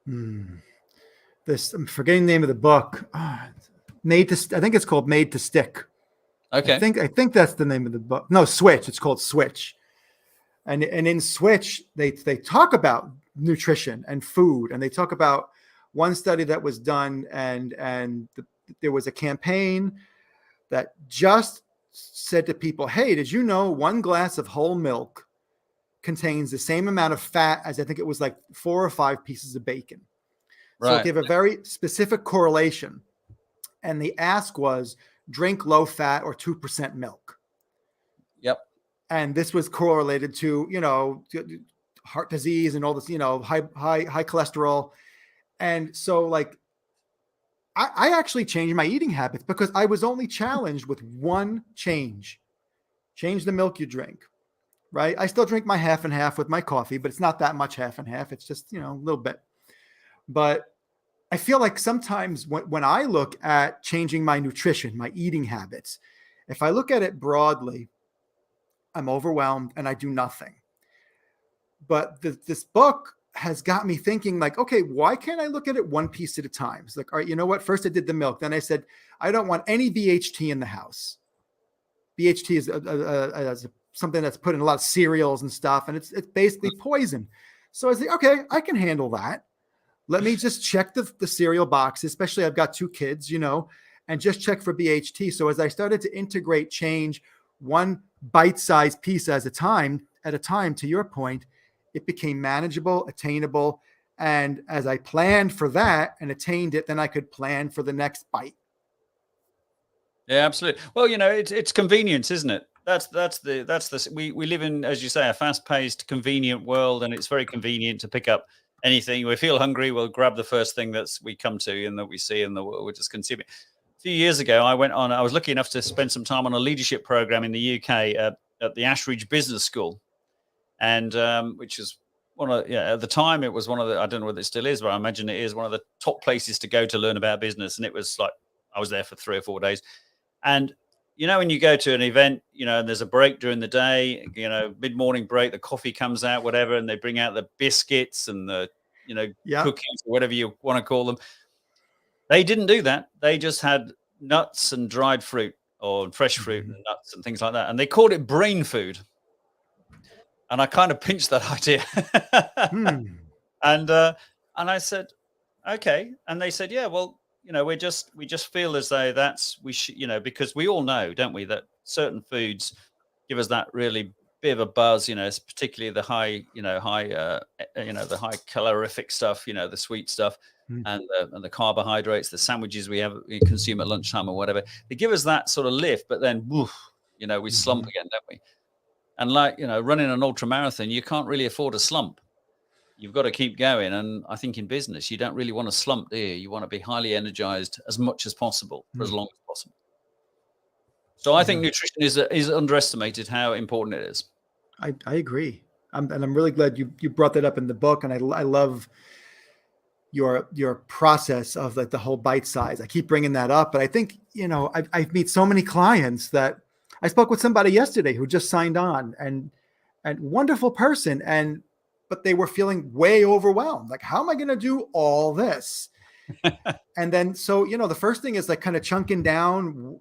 A: I'm forgetting the name of the book. I think it's called Made to Stick.
B: Okay.
A: I think that's the name of the book. No, Switch. It's called Switch. And in Switch, they talk about nutrition and food, and they talk about one study that was done, and there was a campaign that just said to people, hey, did you know 1 glass of whole milk contains the same amount of fat as, I think it was like 4 or 5 pieces of bacon. Right. So it gave a very specific correlation. And the ask was, drink low fat or 2% milk.
B: Yep.
A: And this was correlated to, heart disease and all this, high cholesterol. And so like, I actually changed my eating habits because I was only challenged with one change. Change the milk you drink, right? I still drink my half and half with my coffee, but it's not that much half and half. It's just, a little bit. But I feel like sometimes when I look at changing my nutrition, my eating habits, if I look at it broadly, I'm overwhelmed and I do nothing. But this book has got me thinking like, okay, why can't I look at it one piece at a time? It's like, all right, you know what? First I did the milk. Then I said, I don't want any BHT in the house. BHT is something that's put in a lot of cereals and stuff. And it's basically poison. So I was like, okay, I can handle that. Let me just check the cereal boxes, especially I've got 2 kids, and just check for BHT. So as I started to integrate change one bite-sized piece at a time, to your point, it became manageable, attainable. And as I planned for that and attained it, then I could plan for the next bite.
B: Yeah, absolutely. Well, it's convenience, isn't it? We live in, as you say, a fast-paced, convenient world, and it's very convenient to pick up anything. We feel hungry, we'll grab the first thing we come to and that we see in the world, we're just consuming. A few years ago, I was lucky enough to spend some time on a leadership program in the UK at the Ashridge Business School. And which is at the time, it was one of the, I don't know whether it still is, but I imagine it is one of the top places to go to learn about business. And it was like, I was there for 3 or 4 days. And, when you go to an event, and there's a break during the day, mid-morning break, the coffee comes out, whatever, and they bring out the biscuits and the, cookies, or whatever you want to call them. They didn't do that. They just had nuts and dried fruit or fresh fruit and nuts and things like that. And they called it brain food. And I kind of pinched that idea. And I said, okay. And they said, yeah, well, we just feel as though we should, because we all know, don't we, that certain foods give us that really bit of a buzz, particularly the high calorific stuff, the sweet stuff and the carbohydrates, the sandwiches we consume at lunchtime or whatever. They give us that sort of lift, but then, we slump again, don't we? And like, running an ultra marathon, you can't really afford a slump. You've got to keep going. And I think in business, you don't really want to slump, do you? You want to be highly energized as much as possible for as long as possible. So I think nutrition is underestimated how important it is.
A: I agree. And I'm really glad you brought that up in the book. And I love your process of like the whole bite size. I keep bringing that up, but I think, I meet so many clients that I spoke with somebody yesterday who just signed on and wonderful person. But they were feeling way overwhelmed. Like, how am I going to do all this? And then, so, the first thing is like kind of chunking down,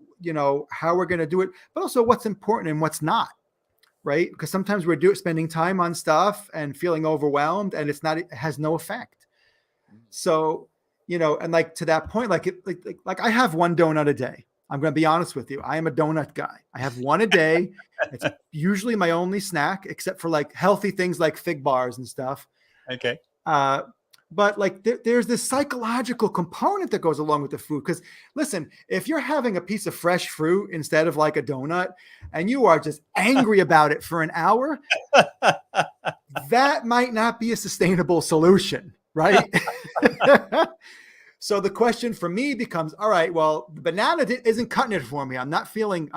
A: how we're going to do it, but also what's important and what's not, right? Because sometimes we're spending time on stuff and feeling overwhelmed and it has no effect. So, and like to that point, like I have 1 donut a day. I'm going to be honest with you. I am a donut guy. I have 1 a day. It's usually my only snack, except for like healthy things like fig bars and stuff.
B: Okay.
A: But like there's this psychological component that goes along with the food. Because listen, if you're having a piece of fresh fruit instead of like a donut and you are just angry about it for an hour, that might not be a sustainable solution, right? So the question for me becomes, all right, well, the banana isn't cutting it for me. I'm not feeling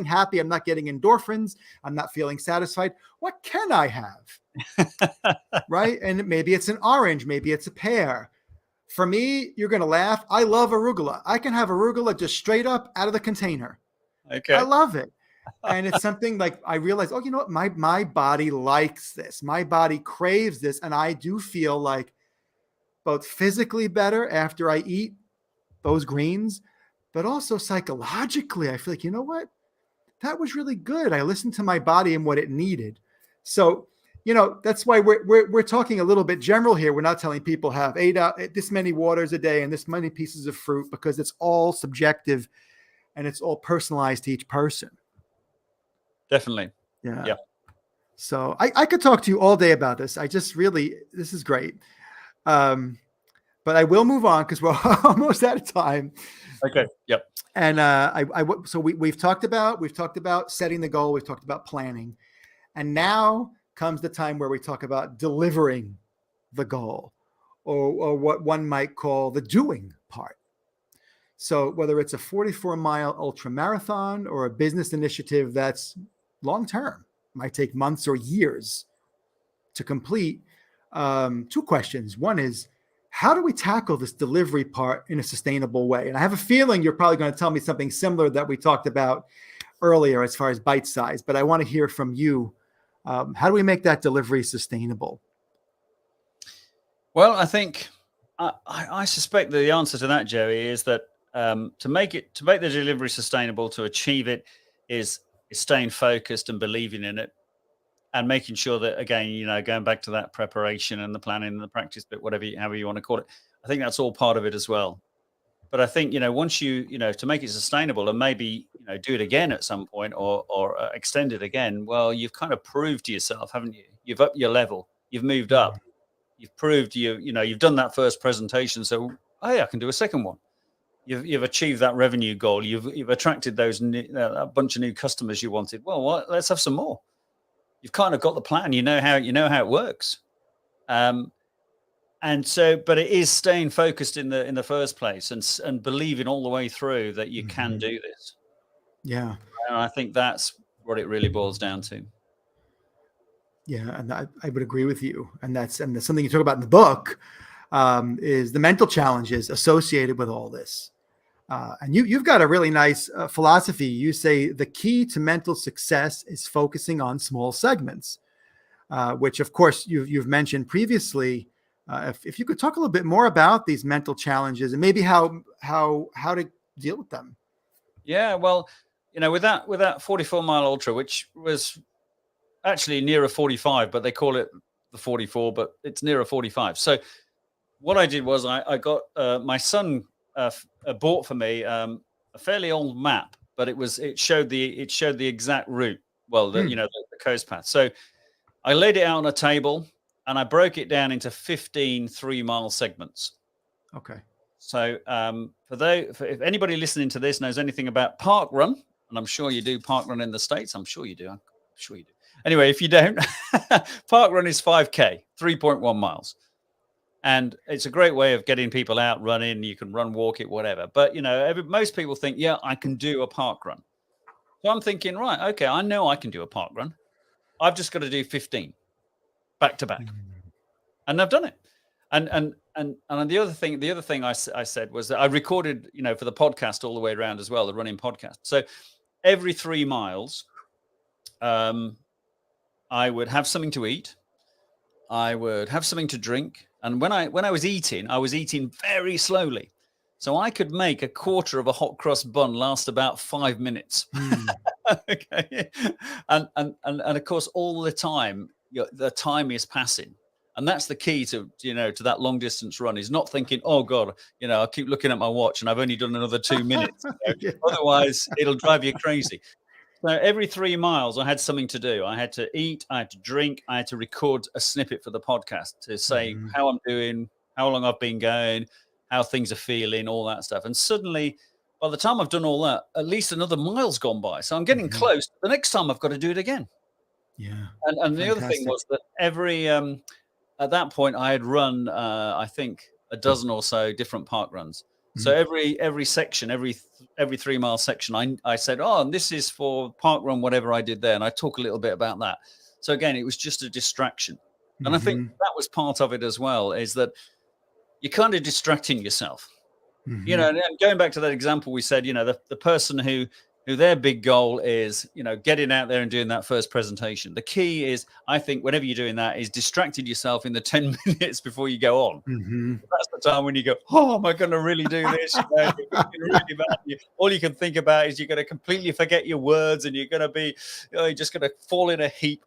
A: happy. I'm not getting endorphins. I'm not feeling satisfied. What can I have? Right? And maybe it's an orange, maybe it's a pear. For me, you're going to laugh. I love arugula. I can have arugula just straight up out of the container.
B: Okay.
A: I love it. And it's something like I realize, oh, you know what? My body likes this. My body craves this. And I do feel like both physically better after I eat those greens, but also psychologically, I feel like, you know what? That was really good. I listened to my body and what it needed. So, you know, that's why we're talking a little bit general here. We're not telling people have this many waters a day and this many pieces of fruit, because it's all subjective and it's all personalized to each person.
B: Definitely.
A: Yeah.
B: Yeah.
A: So I could talk to you all day about this. This is great. But I will move on because we're almost out of time.
B: Okay. Yep.
A: And so we've talked about setting the goal. We've talked about planning, and now comes the time where we talk about delivering the goal, or what one might call the doing part. So whether it's a 44-mile ultra marathon or a business initiative that's long-term, might take months or years to complete. Two questions. One is, how do we tackle this delivery part in a sustainable way? And I have a feeling you're probably going to tell me something similar that we talked about earlier as far as bite size, but I want to hear from you. How do we make that delivery sustainable?
B: Well, I think I suspect that the answer to that, Joey, is that to make the delivery sustainable, to achieve it, is staying focused and believing in it, and making sure that, again, you know, going back to that preparation and the planning and the practice bit, however you want to call it, I think that's all part of it as well. But I think, you know, once you know, to make it sustainable and maybe, you know, do it again at some point, or extend it again, well, you've kind of proved to yourself, haven't you? You've upped your level, you've moved up, you've proved you've done that first presentation. So, hey, I can do a second one. You've achieved that revenue goal. You've attracted a bunch of new customers you wanted. Well, let's have some more. You've kind of got the plan. You know how it works. And so, but it is staying focused in the first place, and believing all the way through that you can do this.
A: Yeah.
B: And I think that's what it really boils down to.
A: Yeah, and I would agree with you. And that's something you talk about in the book, is the mental challenges associated with all this. And you've got a really nice philosophy. You say the key to mental success is focusing on small segments, which, of course, you've mentioned previously. If you could talk a little bit more about these mental challenges and maybe how to deal with them.
B: Yeah, well, you know, with that 44-mile ultra, which was actually nearer 45, but they call it the 44, but it's nearer 45. So what I did was I got my son bought for me a fairly old map, but it showed the exact route. Well, the coast path. So I laid it out on a table and I broke it down into 15 3-mile segments.
A: Okay.
B: So if anybody listening to this knows anything about park run, and I'm sure you do, park run in the States, I'm sure you do. Anyway, if you don't, park run is 5K, 3.1 miles. And it's a great way of getting people out running. You can run, walk it, whatever. But, you know, most people think, yeah, I can do a park run. So I'm thinking, right, okay, I know I can do a park run. I've just got to do 15 back to back. And I've done it. And the other thing I said was that I recorded, you know, for the podcast all the way around as well, the running podcast. So every 3 miles, I would have something to eat. I would have something to drink. And when I was eating very slowly. So I could make a quarter of a hot cross bun last about 5 minutes. Okay. And of course, all the time, the time is passing. And that's the key to that long distance run, is not thinking, oh God, you know, I keep looking at my watch and I've only done another 2 minutes.
A: Yeah.
B: Otherwise it'll drive you crazy. So every 3 miles I had something to do. I had to eat, I had to drink, I had to record a snippet for the podcast to say how I'm doing, how long I've been going, how things are feeling, all that stuff. And suddenly, by the time I've done all that, at least another mile's gone by. So I'm getting close. The next time I've got to do it again.
A: Yeah.
B: And the other thing was that every at that point I had run I think a dozen or so different park runs. So every section, every 3 mile section, I said, oh, and this is for park run, whatever I did there. And I talk a little bit about that. So again, it was just a distraction. And I think that was part of it as well, is that you're kind of distracting yourself.
A: Mhm.
B: You know, and going back to that example we said, you know, the person who their big goal is, you know, getting out there and doing that first presentation. The key is, I think, whenever you're doing that, is distracting yourself in the 10 minutes before you go on.
A: Mhm.
B: That's the time when you go, oh, am I going to really do this? You know, you're thinking really bad. All you can think about is you're going to completely forget your words, and you're going to be, you're just going to fall in a heap.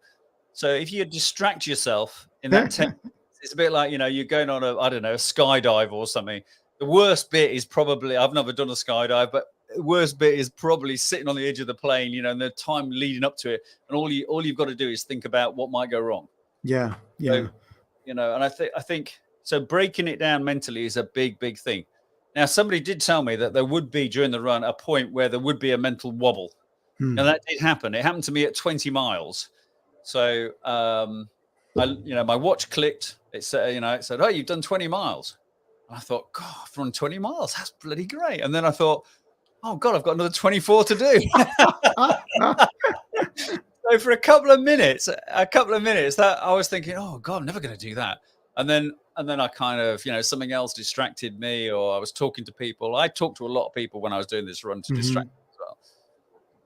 B: So if you distract yourself in that 10 minutes, it's a bit like, you know, you're going on a, I don't know, a skydive or something. The worst bit is probably, I've never done a skydive, but the worst bit is probably sitting on the edge of the plane, you know, and the time leading up to it. And all you've got to do is think about what might go wrong.
A: Yeah.
B: So, you know, and I think so breaking it down mentally is a big, big thing. Now, somebody did tell me that there would be during the run a point where there would be a mental wobble.
A: Hmm.
B: Now, that did happen. It happened to me at 20 miles. So, you know, my watch clicked. It said, you know, it said, oh, you've done 20 miles. And I thought, God, I've run 20 miles. That's bloody great. And then I thought, oh, God, I've got another 24 to do. So for a couple of minutes, that I was thinking, oh, God, I'm never going to do that. And then I kind of, you know, something else distracted me, or I was talking to people. I talked to a lot of people when I was doing this run to distract me as well.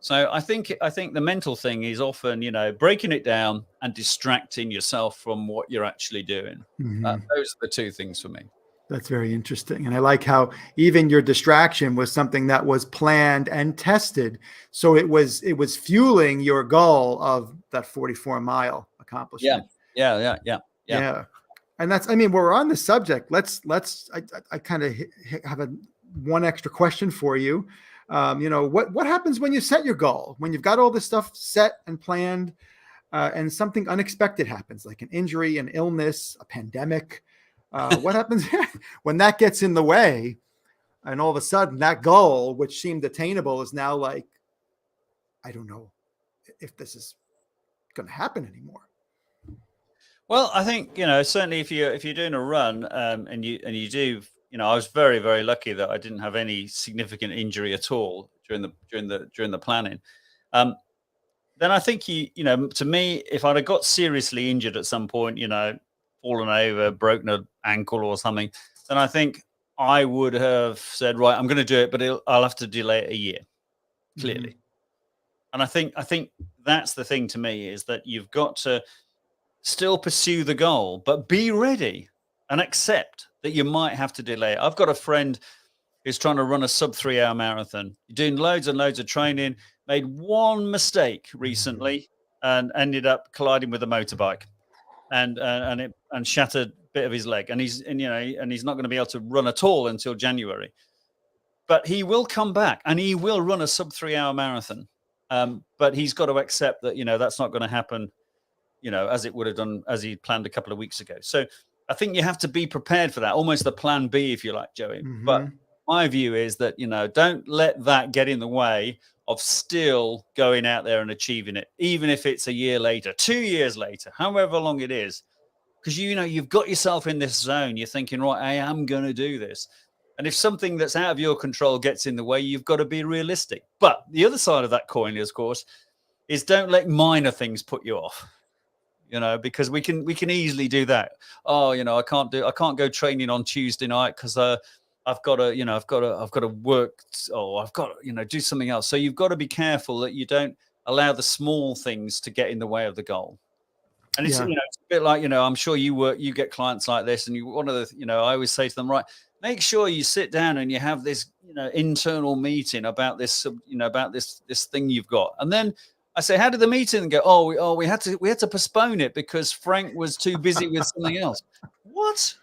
B: So I think the mental thing is often, you know, breaking it down and distracting yourself from what you're actually doing.
A: Mhm.
B: Those are the two things for me.
A: That's very interesting. And I like how even your distraction was something that was planned and tested. So it was fueling your goal of that 44-mile accomplishment.
B: Yeah.
A: And that's, I mean, we're on the subject. I kind of have one extra question for you. You know, what happens when you set your goal, when you've got all this stuff set and planned, and something unexpected happens, like an injury, an illness, a pandemic? What happens when that gets in the way, and all of a sudden that goal, which seemed attainable, is now like, I don't know if this is going to happen anymore.
B: Well, I think, you know, certainly if you're doing a run, and you do, you know, I was very, very lucky that I didn't have any significant injury at all during the planning. Then I think you know, to me, if I'd have got seriously injured at some point, you know, fallen over, broken an ankle or something, then I think I would have said, right, I'm going to do it, but I'll have to delay it a year, clearly. And I think that's the thing to me, is that you've got to still pursue the goal, but be ready and accept that you might have to delay it. I've got a friend who's trying to run a sub 3-hour marathon, doing loads and loads of training, made one mistake recently and ended up colliding with a motorbike and shattered a bit of his leg. And he's not going to be able to run at all until January. But he will come back and he will run a sub 3-hour marathon. But he's got to accept that, you know, that's not going to happen, you know, as it would have done, as he planned a couple of weeks ago. So I think you have to be prepared for that, almost the plan B, if you like, Joey. But my view is that, you know, don't let that get in the way of still going out there and achieving it, even if it's a year later, 2 years later, however long it is. Because, you know, you've got yourself in this zone. You're thinking, right, I am going to do this. And if something that's out of your control gets in the way, you've got to be realistic. But the other side of that coin, of course, is don't let minor things put you off. You know, because we can easily do that. Oh, you know, I can't go training on Tuesday night because I've got to work, or I've got to, you know, do something else. So you've got to be careful that you don't allow the small things to get in the way of the goal. And it's, you know, it's a bit like, you know, I'm sure you get clients like this, and one of the, you know, I always say to them, right, make sure you sit down and you have this, you know, internal meeting about this, you know, about this thing you've got. And then I say, how did the meeting go? Oh, we had to postpone it because Frank was too busy with something else. What?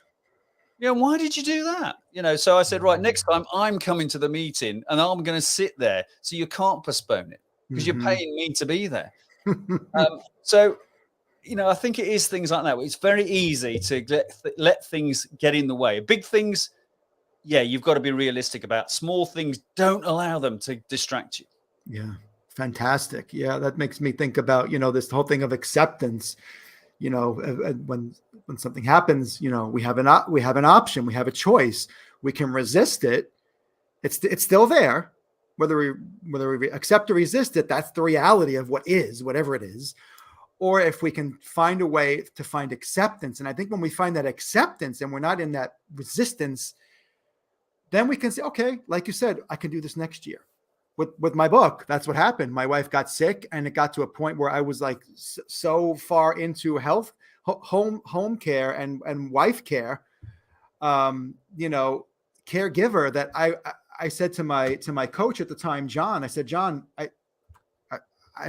B: Yeah, why did you do that? You know, so I said, right, next time I'm coming to the meeting and I'm going to sit there, so you can't postpone it because you're paying me to be there. So, you know, I think it is things like that. It's very easy to let things get in the way. Big things, yeah, you've got to be realistic about. Small things, don't allow them to distract you.
A: Yeah. Fantastic. Yeah. That makes me think about, you know, this whole thing of acceptance. You know, when something happens, you know, we have an option, we have a choice. We can resist it. It's still there. Whether we accept or resist it, that's the reality of what is, whatever it is. or if we can find a way to find acceptance. And I think when we find that acceptance and we're not in that resistance, then we can say, okay, like you said, I can do this next year. With my book, that's what happened. My wife got sick, and it got to a point where I was like so far into health, home care and wife care, caregiver, that I said to my coach at the time, John, I said, John, I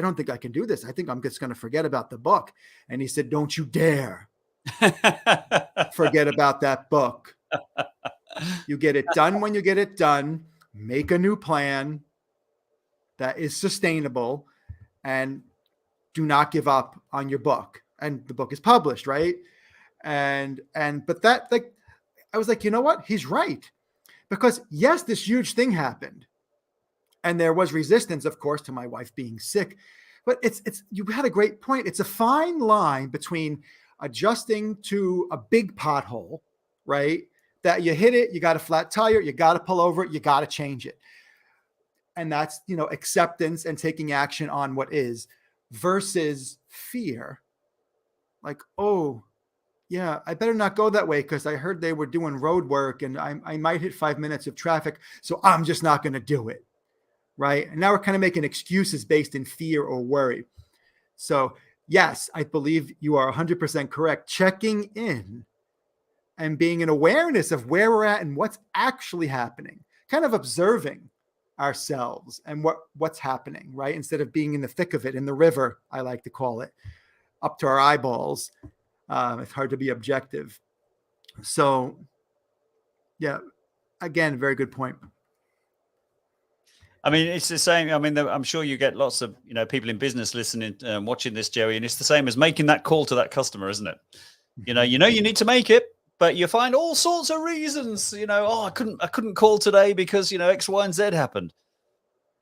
A: don't think I can do this. I think I'm just going to forget about the book. And he said, don't you dare forget about that book. You get it done when you get it done. Make a new plan that is sustainable, and do not give up on your book. And the book is published, right? But that, like, I was like, you know what? He's right. Because yes, this huge thing happened, and there was resistance, of course, to my wife being sick. But you had a great point. It's a fine line between adjusting to a big pothole, right? That you hit it, you got a flat tire, you got to pull over it, you got to change it. And that's, acceptance and taking action on what is, versus fear. Like, oh, yeah, I better not go that way because I heard they were doing road work and I might hit 5 minutes of traffic. So I'm just not going to do it. Right. And now we're kind of making excuses based in fear or worry. So yes, I believe you are 100% correct. Checking in and being in awareness of where we're at and what's actually happening, kind of observing ourselves and what's happening, right? Instead of being in the thick of it, in the river, I like to call it, up to our eyeballs. It's hard to be objective. So yeah, again, very good point.
B: I mean, it's the same. I mean, I'm sure you get lots of, people in business listening, watching this, Joey, and it's the same as making that call to that customer, isn't it? You need to make it, but you find all sorts of reasons, I couldn't call today because, X, Y, and Z happened.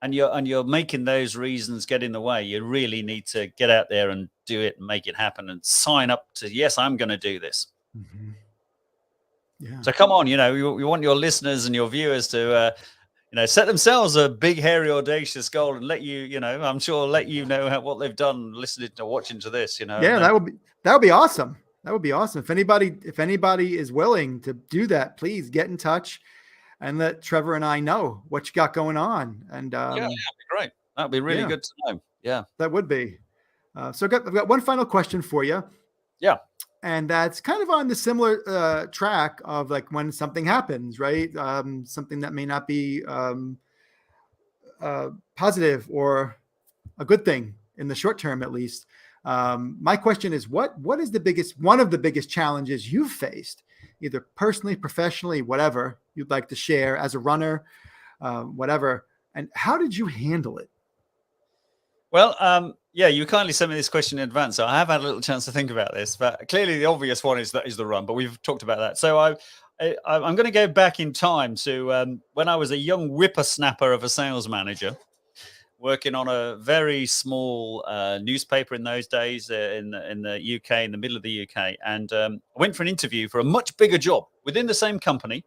B: And you're making those reasons get in the way. You really need to get out there and do it and make it happen and sign up to, yes, I'm going to do this.
A: Mm-hmm. Yeah.
B: So come on, you want your listeners and your viewers to, set themselves a big, hairy, audacious goal and let you know what they've done, listening to, watching to this,
A: Yeah, that would be awesome. That would be awesome. If anybody is willing to do that, please get in touch and let Trevor and I know what you got going on. And
B: that'd be great. That'd be really good to know. Yeah,
A: that would be. So I've got one final question for you.
B: Yeah.
A: And that's kind of on the similar track of like when something happens, right? Something that may not be positive or a good thing in the short term, at least. My question is, what is one of the biggest challenges you've faced, either personally, professionally, whatever you'd like to share as a runner, whatever, and how did you handle it?
B: Well, you kindly sent me this question in advance, so I have had a little chance to think about this. But clearly, the obvious one is the run. But we've talked about that, so I'm going to go back in time to when I was a young whippersnapper of a sales manager, working on a very small newspaper in those days in the UK, in the middle of the UK, and I went for an interview for a much bigger job within the same company,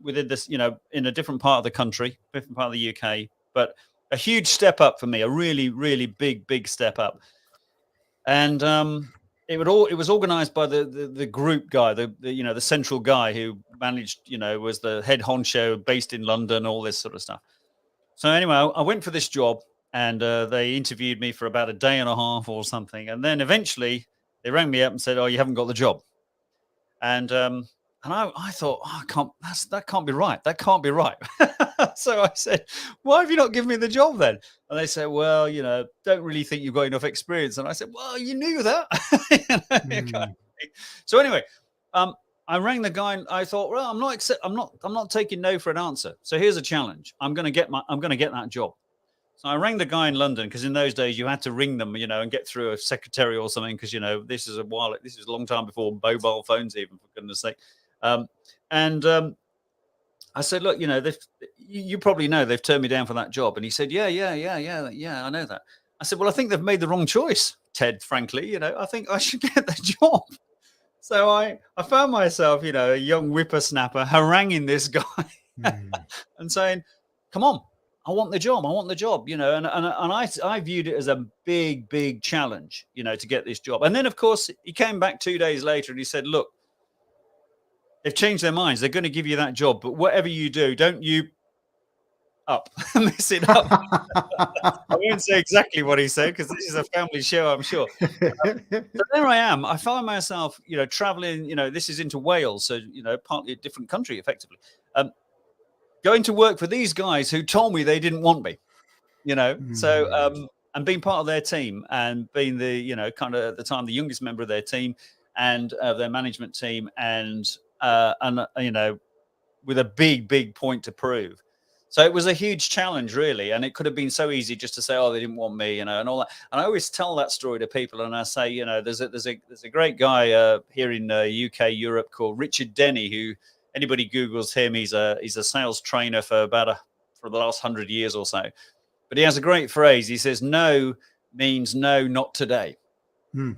B: within this, in a different part of the country, different part of the UK, but a huge step up for me, a really, really big step up. And it was organized by the group guy, the central guy who managed, was the head honcho based in London, all this sort of stuff. So anyway, I went for this job and they interviewed me for about a day and a half or something. And then eventually they rang me up and said, "Oh, you haven't got the job." And I thought, that can't be right. That can't be right. So I said, "Why have you not given me the job then?" And they said, "Well, don't really think you've got enough experience." And I said, "Well, you knew that." So anyway, I rang the guy and I thought, well, I'm not taking no for an answer. So here's a challenge. I'm going to get that job. So I rang the guy in London, because in those days you had to ring them, and get through a secretary or something, because this is a long time before mobile phones, even, for goodness sake. I said, "Look, you probably know they've turned me down for that job." And he said, yeah, I know that. I said, "Well, I think they've made the wrong choice, Ted, frankly. I think I should get the job." So I found myself, a young whippersnapper haranguing this guy and saying, "Come on, I want the job. I want the job, and I viewed it as a big challenge, to get this job. And then, of course, he came back 2 days later and he said, look, they've changed their minds. They're going to give you that job. But whatever you do, don't you mess it up. I won't say exactly what he said because this is a family show, I'm sure. So there I am. I find myself, traveling, this is into Wales. So, partly a different country, effectively. Going to work for these guys who told me they didn't want me, So, and being part of their team and being the, kind of at the time, the youngest member of their team and their management team and with a big point to prove. So it was a huge challenge, really. And it could have been so easy just to say, oh, they didn't want me, and all that. And I always tell that story to people. And I say, there's a great guy here in UK, Europe called Richard Denny, who anybody Googles him, he's a sales trainer for the last 100 years or so. But he has a great phrase. He says, no means no, not today. And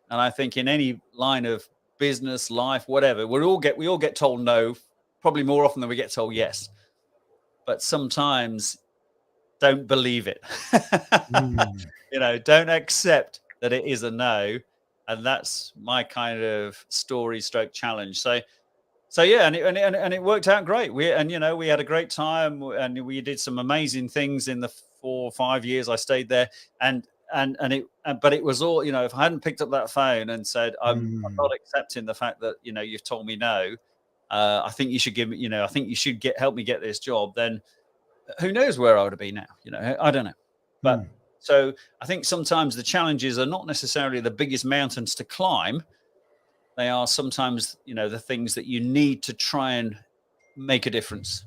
B: I think in any line of business, life, whatever, we all get told no, probably more often than we get told yes. But sometimes don't believe it. Don't accept that it is a no. And that's my kind of story stroke challenge. So yeah, and it worked out great. We had a great time, and we did some amazing things in the 4 or 5 years I stayed there. But it was all, if I hadn't picked up that phone and said, I'm not accepting the fact that, you've told me no, I think you should give me, I think you should help me get this job, then who knows where I would have been now, I don't know. But so I think sometimes the challenges are not necessarily the biggest mountains to climb. They are sometimes, the things that you need to try and make a difference.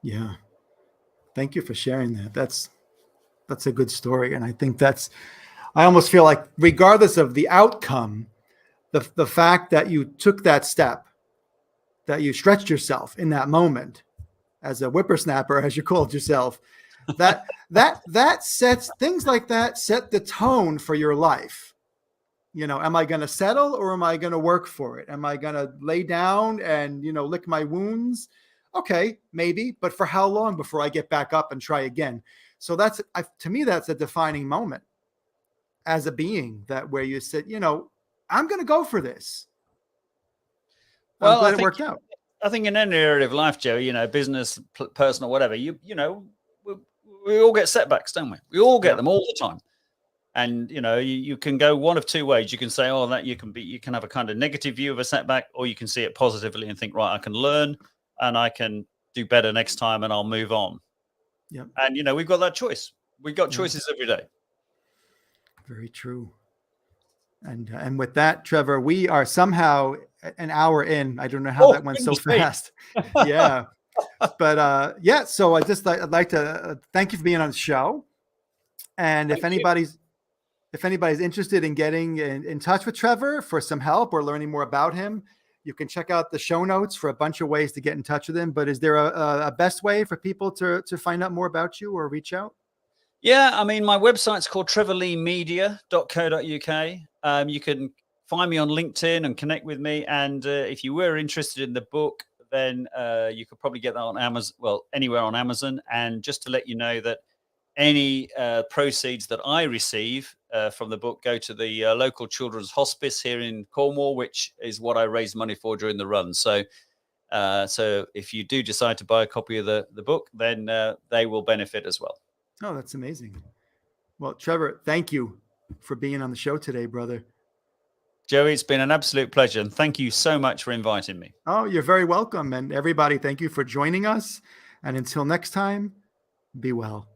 A: Yeah. Thank you for sharing that. That's a good story. And I think I almost feel like regardless of the outcome, the fact that you took that step, that you stretched yourself in that moment as a whippersnapper, as you called yourself, that sets things like that set the tone for your life. Am I going to settle or am I going to work for it? Am I going to lay down and, lick my wounds? Okay, maybe, but for how long before I get back up and try again? So to me, that's a defining moment as a being, that where you said, I'm going to go for this. Well, I'm glad it worked out.
B: I think in any area of life, Joe, business, personal, whatever, we all get setbacks, don't we? We all get them all the time. And, you can go one of two ways. You can say, oh, that you can have a kind of negative view of a setback, or you can see it positively and think, right, I can learn and I can do better next time and I'll move on.
A: Yeah.
B: And, we've got that choice. We've got choices every day.
A: Very true. And with that, Trevor, we are somehow an hour in. I don't know how that went so fast. Yeah. But so I'd like to thank you for being on the show. And if anybody's interested in getting in touch with Trevor for some help or learning more about him, you can check out the show notes for a bunch of ways to get in touch with him. But is there a best way for people to find out more about you or reach out?
B: Yeah, I mean, my website's called trevorleemedia.co.uk. You can find me on LinkedIn and connect with me. And if you were interested in the book, then you could probably get that on Amazon, anywhere on Amazon. And just to let you know that any proceeds that I receive from the book go to the local children's hospice here in Cornwall, which is what I raised money for during the run. So if you do decide to buy a copy of the book, then they will benefit as well.
A: Oh, that's amazing. Well, Trevor, thank you for being on the show today, brother.
B: Joey, it's been an absolute pleasure. And thank you so much for inviting me.
A: Oh, you're very welcome. And everybody, thank you for joining us. And until next time, be well.